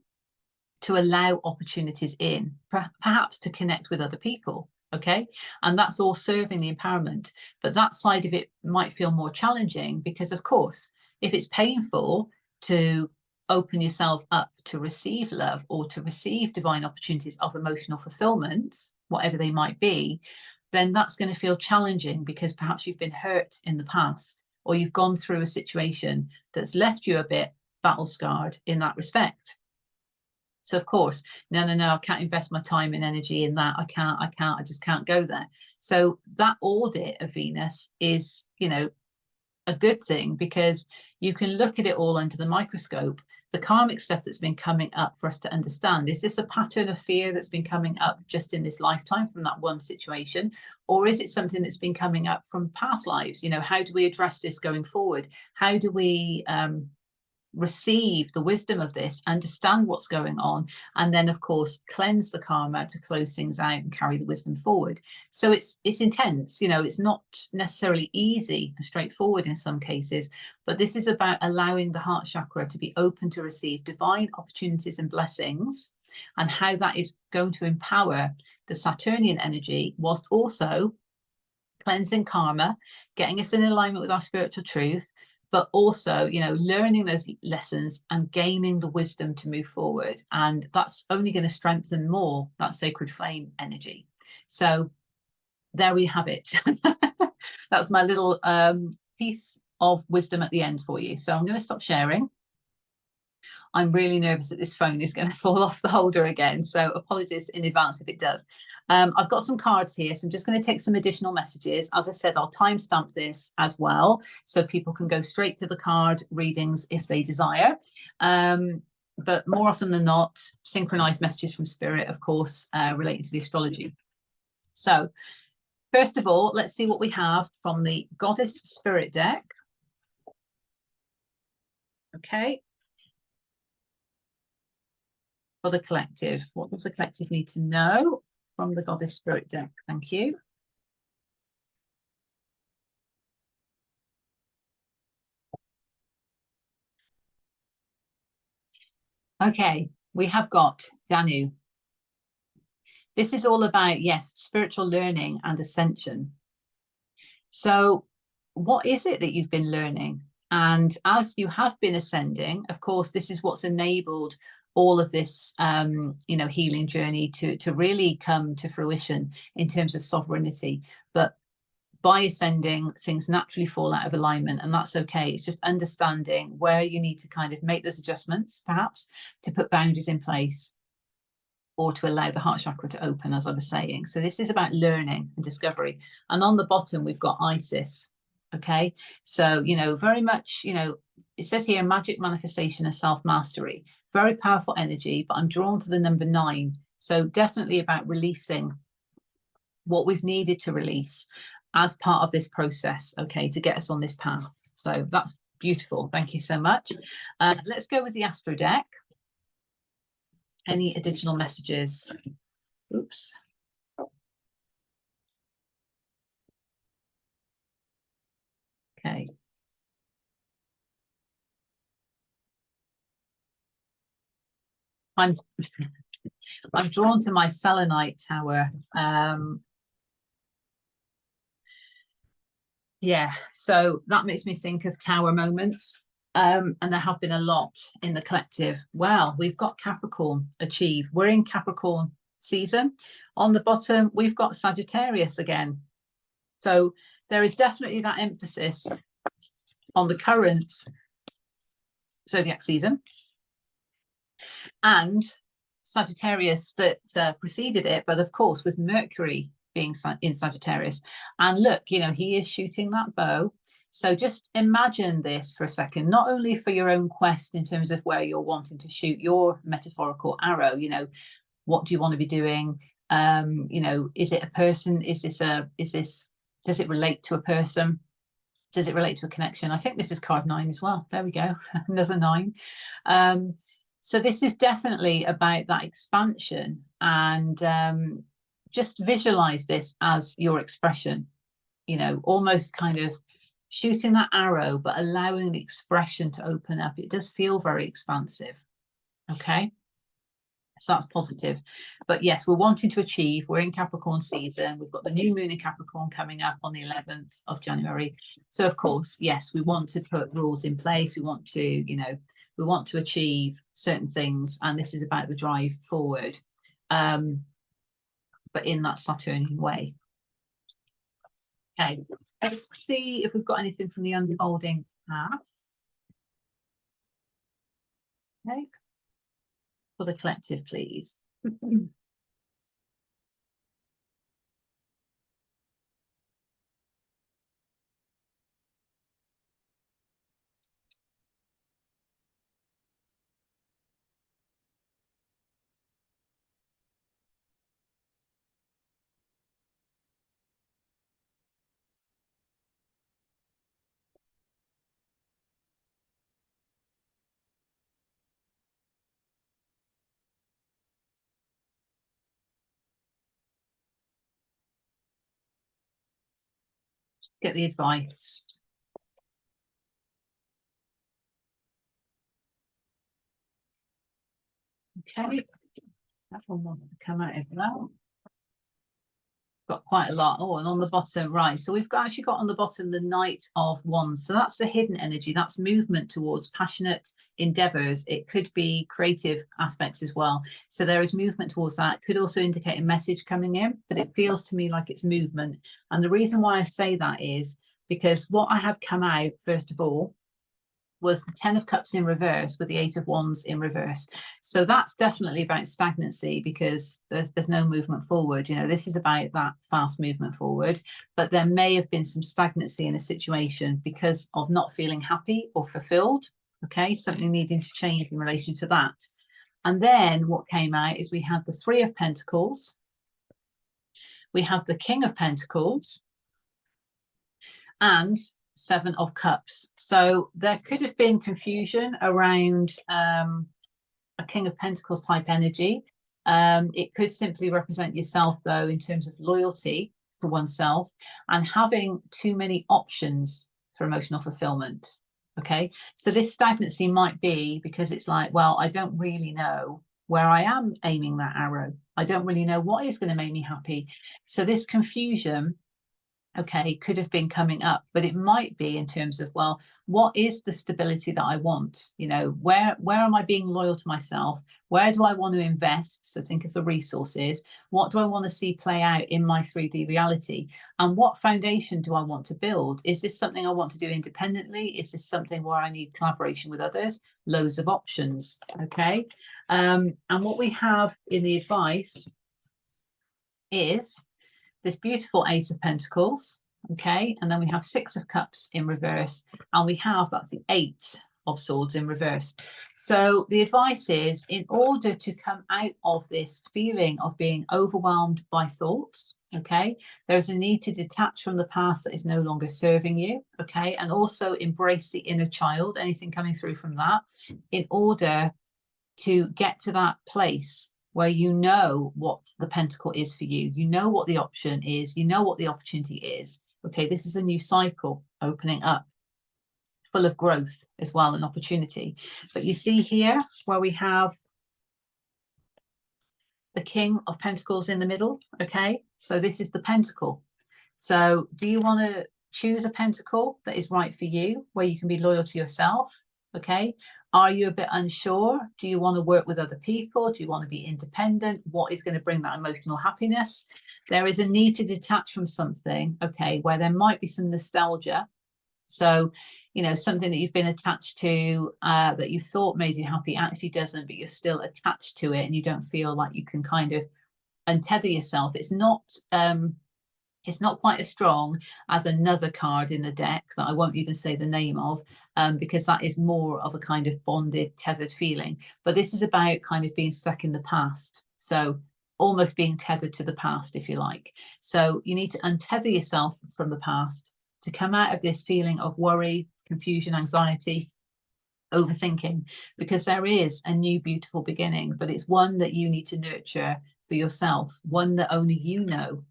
to allow opportunities in, perhaps to connect with other people, okay? And that's all serving the empowerment. But that side of it might feel more challenging because, of course, if it's painful to open yourself up to receive love or to receive divine opportunities of emotional fulfillment, whatever they might be, then that's going to feel challenging because perhaps you've been hurt in the past, or you've gone through a situation that's left you a bit battle scarred in that respect. So of course, no, I can't invest my time and energy in that. I just can't go there. So that audit of Venus is, you know, a good thing because you can look at it all under the microscope. The karmic stuff that's been coming up for us to understand, is this a pattern of fear that's been coming up just in this lifetime from that one situation, or is it something that's been coming up from past lives? You know, how do we address this going forward? How do we receive the wisdom of this, understand what's going on, and then of course cleanse the karma to close things out and carry the wisdom forward? So it's intense, you know, it's not necessarily easy and straightforward in some cases, but this is about allowing the heart chakra to be open to receive divine opportunities and blessings and how that is going to empower the Saturnian energy, whilst also cleansing karma, getting us in alignment with our spiritual truth, but also, you know, learning those lessons and gaining the wisdom to move forward. And that's only going to strengthen more that sacred flame energy. So there we have it. That's my little piece of wisdom at the end for you. So I'm going to stop sharing. I'm really nervous that this phone is going to fall off the holder again. So apologies in advance if it does. I've got some cards here, so I'm just going to take some additional messages. As I said, I'll timestamp this as well, so people can go straight to the card readings if they desire. But more often than not, synchronized messages from spirit, of course, relating to the astrology. So first of all, let's see what we have from the Goddess Spirit deck. Okay. For the collective, what does the collective need to know from the Goddess Spirit deck? Thank you. Okay, we have got Danu. This is all about, yes, spiritual learning and ascension. So what is it that you've been learning? And as you have been ascending, of course, this is what's enabled all of this, you know, healing journey to really come to fruition in terms of sovereignty. But by ascending, things naturally fall out of alignment, and that's okay. It's just understanding where you need to kind of make those adjustments, perhaps, to put boundaries in place or to allow the heart chakra to open, as I was saying. So this is about learning and discovery. And on the bottom, we've got Isis. Okay, so, you know, very much, you know, it says here magic, manifestation and self-mastery. Very powerful energy, but I'm drawn to the number 9. So definitely about releasing what we've needed to release as part of this process, okay, to get us on this path. So that's beautiful. Thank you so much. Let's go with the Astro deck. Any additional messages? Oops. Okay. I'm drawn to my selenite tower. Yeah, so that makes me think of tower moments. And there have been a lot in the collective. Well, we've got Capricorn achieve. We're in Capricorn season. On the bottom, we've got Sagittarius again. So there is definitely that emphasis on the current zodiac season and Sagittarius that preceded it, but of course with Mercury being in Sagittarius. And look, you know, he is shooting that bow. So just imagine this for a second, not only for your own quest in terms of where you're wanting to shoot your metaphorical arrow, you know, what do you want to be doing? You know, is it a person? Does it relate to a person? Does it relate to a connection? I think this is card 9 as well. There we go. Another 9. So this is definitely about that expansion, and just visualize this as your expression, you know, almost kind of shooting that arrow, but allowing the expression to open up. It does feel very expansive. Okay. So that's positive. But yes, we're wanting to achieve. We're in Capricorn season. We've got the new moon in Capricorn coming up on the 11th of January. So of course, yes, we want to put rules in place. We want to, you know, we want to achieve certain things. And this is about the drive forward, but in that Saturnian way. Okay, let's see if we've got anything from the unfolding path. Okay. For the collective, please. Get the advice. Okay. That one wanted to come out as well. Got quite a lot. Oh, and on the bottom, right. So we've actually got on the bottom the Knight of Wands. So that's the hidden energy. That's movement towards passionate endeavors. It could be creative aspects as well. So there is movement towards that. Could also indicate a message coming in, but it feels to me like it's movement. And the reason why I say that is because what I had come out, first of all, was the 10 of Cups in reverse with the 8 of Wands in reverse. So that's definitely about stagnancy because there's no movement forward. You know, this is about that fast movement forward, but there may have been some stagnancy in a situation because of not feeling happy or fulfilled. Okay, something needing to change in relation to that. And then what came out is we had the 3 of Pentacles. We have the King of Pentacles and 7 of Cups. So there could have been confusion around a King of Pentacles type energy. It could simply represent yourself, though, in terms of loyalty to oneself and having too many options for emotional fulfillment. Okay, so this stagnancy might be because it's like, well, I don't really know where I am aiming that arrow. I don't really know what is going to make me happy. So this confusion, okay, could have been coming up, but it might be in terms of, well, what is the stability that I want? You know, where am I being loyal to myself? Where do I want to invest? So think of the resources. What do I want to see play out in my 3D reality? And what foundation do I want to build? Is this something I want to do independently? Is this something where I need collaboration with others? Loads of options, okay? And what we have in the advice is this beautiful Ace of Pentacles, okay, and then we have 6 of Cups in reverse, and we have, that's the 8 of Swords in reverse. So the advice is, in order to come out of this feeling of being overwhelmed by thoughts, okay, there's a need to detach from the past that is no longer serving you, okay, and also embrace the inner child, anything coming through from that, in order to get to that place where you know what the pentacle is for you, you know what the option is, you know what the opportunity is. Okay, this is a new cycle opening up, full of growth as well, and opportunity. But you see here where we have the King of Pentacles in the middle, okay? So this is the pentacle. So do you want to choose a pentacle that is right for you, where you can be loyal to yourself, okay? Are you a bit unsure? Do you want to work with other people? Do you want to be independent? What is going to bring that emotional happiness? There is a need to detach from something, okay, where there might be some nostalgia. So, you know, something that you've been attached to that you thought made you happy actually doesn't, but you're still attached to it and you don't feel like you can kind of untether yourself. It's not quite as strong as another card in the deck that I won't even say the name of, because that is more of a kind of bonded, tethered feeling. But this is about kind of being stuck in the past. So almost being tethered to the past, if you like. So you need to untether yourself from the past to come out of this feeling of worry, confusion, anxiety, overthinking, because there is a new beautiful beginning, but it's one that you need to nurture for yourself, one that only you know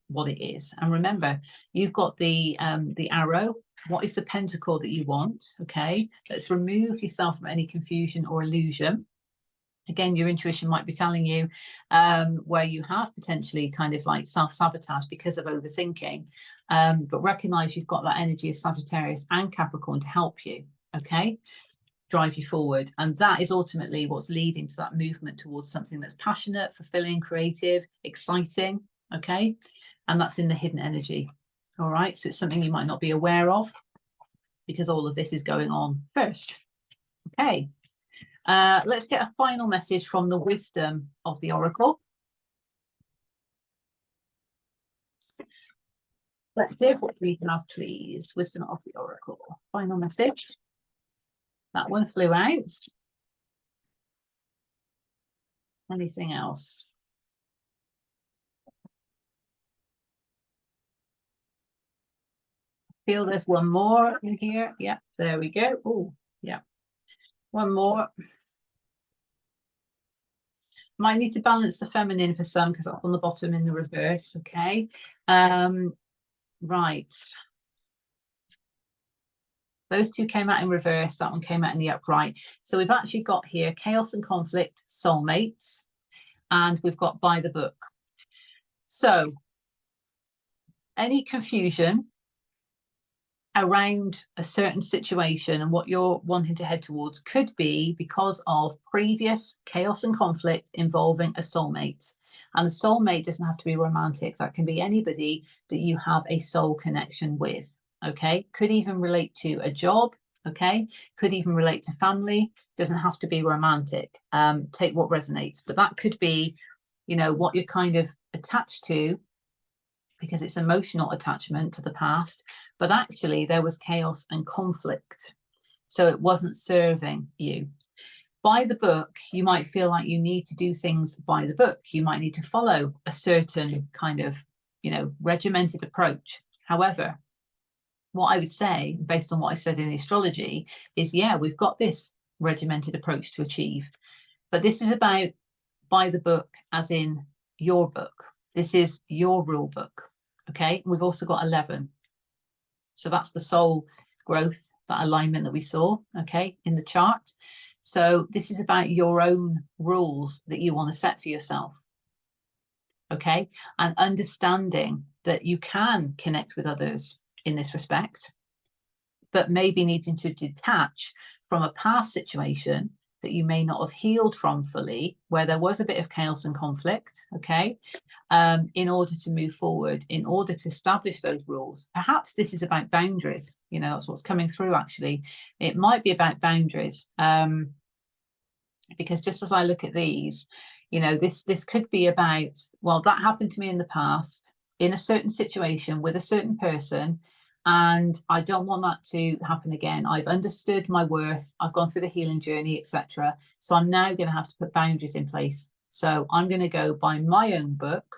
what it is. And remember, you've got the arrow. What is the pentacle that you want? Okay, let's remove yourself from any confusion or illusion. Again, your intuition might be telling you where you have potentially kind of like self-sabotage because of overthinking, but recognize you've got that energy of Sagittarius and Capricorn to help you, okay, drive you forward. And that is ultimately what's leading to that movement towards something that's passionate, fulfilling, creative, exciting, okay? And that's in the hidden energy. All right, so it's something you might not be aware of because all of this is going on first. Okay, let's get a final message from the wisdom of the oracle. Collective, what do we have, please? Wisdom of the oracle. Final message. That one flew out. Anything else? Feel there's one more in here. Yeah, there we go. Oh, yeah. One more. Might need to balance the feminine for some because that's on the bottom in the reverse. Okay. Right. Those two came out in reverse. That one came out in the upright. So we've actually got here chaos and conflict, soulmates. and we've got by the book. So any confusion around a certain situation and what you're wanting to head towards could be because of previous chaos and conflict involving a soulmate. And a soulmate doesn't have to be romantic. That can be anybody that you have a soul connection with. Okay, could even relate to a job. Okay, could even relate to family. Doesn't have to be romantic. Take what resonates, but that could be, you know, what you're kind of attached to, because it's emotional attachment to the past, but actually there was chaos and conflict, so it wasn't serving you. By the book, you might feel like you need to do things by the book. You might need to follow a certain kind of, you know, regimented approach. However, what I would say, based on what I said in the astrology, is yeah, we've got this regimented approach to achieve, but this is about by the book, as in your book. This is your rule book. Okay, we've also got 11. So that's the soul growth, that alignment that we saw, okay, in the chart. So this is about your own rules that you want to set for yourself. Okay, and understanding that you can connect with others in this respect, but maybe needing to detach from a past situation that you may not have healed from fully, where there was a bit of chaos and conflict, okay, in order to move forward, in order to establish those rules. Perhaps this is about boundaries, you know, that's what's coming through actually. It might be about boundaries, because just as I look at these, you know, this could be about, well, that happened to me in the past, in a certain situation with a certain person, and I don't want that to happen again. I've understood my worth, I've gone through the healing journey, etc. So I'm now going to have to put boundaries in place. So I'm going to go by my own book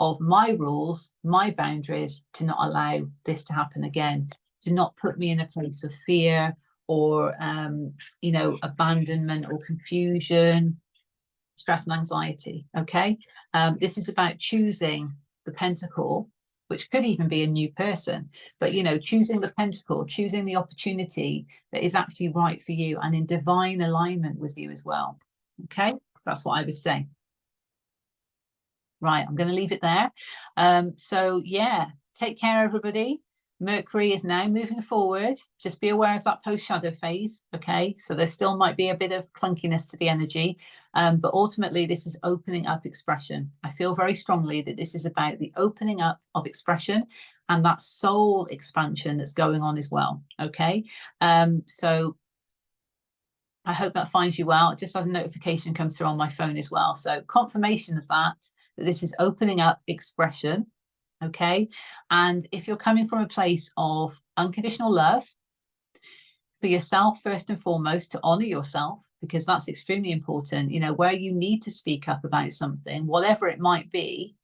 of my rules, my boundaries, to not allow this to happen again, to not put me in a place of fear or, you know, abandonment or confusion, stress and anxiety. Okay. This is about choosing the pentacle, which could even be a new person, but, you know, choosing the pentacle, choosing the opportunity that is actually right for you and in divine alignment with you as well. Okay, that's what I would say. Right, I'm going to leave it there. So yeah, take care, everybody. Mercury is now moving forward. Just be aware of that post-shadow phase, okay? So there still might be a bit of clunkiness to the energy, but ultimately this is opening up expression. I feel very strongly that this is about the opening up of expression and that soul expansion that's going on as well, okay? So I hope that finds you well. Just had a notification come through on my phone as well. So confirmation of that this is opening up expression. Okay, and if you're coming from a place of unconditional love for yourself, first and foremost, to honor yourself, because that's extremely important, you know, where you need to speak up about something, whatever it might be,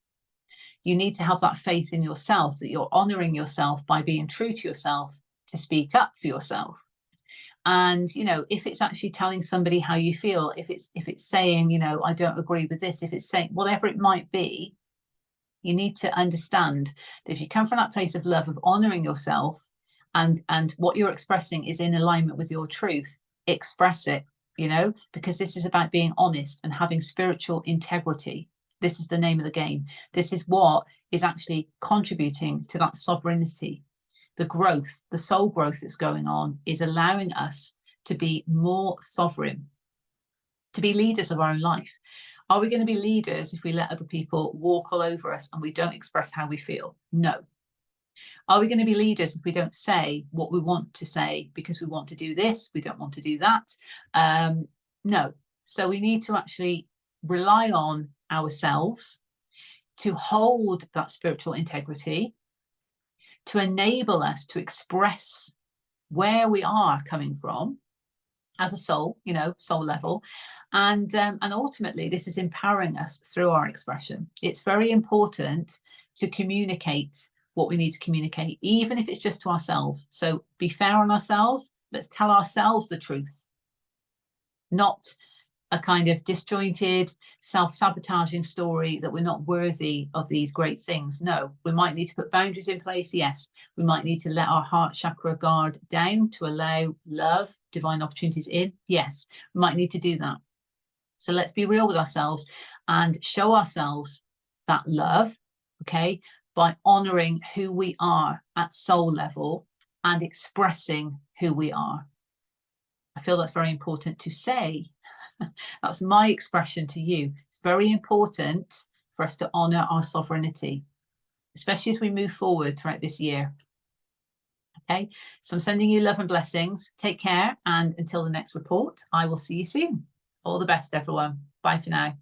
you need to have that faith in yourself, that you're honoring yourself by being true to yourself to speak up for yourself. And, you know, if it's actually telling somebody how you feel, if it's saying, you know, I don't agree with this, if it's saying whatever it might be, you need to understand that if you come from that place of love, of honoring yourself, and what you're expressing is in alignment with your truth, express it, you know, because this is about being honest and having spiritual integrity. This is the name of the game. This is what is actually contributing to that sovereignty. The growth, the soul growth that's going on is allowing us to be more sovereign, to be leaders of our own life. Are we going to be leaders if we let other people walk all over us and we don't express how we feel? No. Are we going to be leaders if we don't say what we want to say because we want to do this, we don't want to do that? No. So we need to actually rely on ourselves to hold that spiritual integrity, to enable us to express where we are coming from as a soul, you know, soul level. And ultimately, this is empowering us through our expression. It's very important to communicate what we need to communicate, even if it's just to ourselves. So be fair on ourselves. Let's tell ourselves the truth, not a kind of disjointed, self-sabotaging story that we're not worthy of these great things. No, we might need to put boundaries in place. Yes, we might need to let our heart chakra guard down to allow love, divine opportunities in. Yes, we might need to do that. So let's be real with ourselves and show ourselves that love, okay, by honoring who we are at soul level and expressing who we are. I feel that's very important to say. That's my expression to you. It's very important for us to honor our sovereignty, especially as we move forward throughout this year. Okay, so I'm sending you love and blessings. Take care, and until the next report, I will see you soon. All the best, everyone. Bye for now.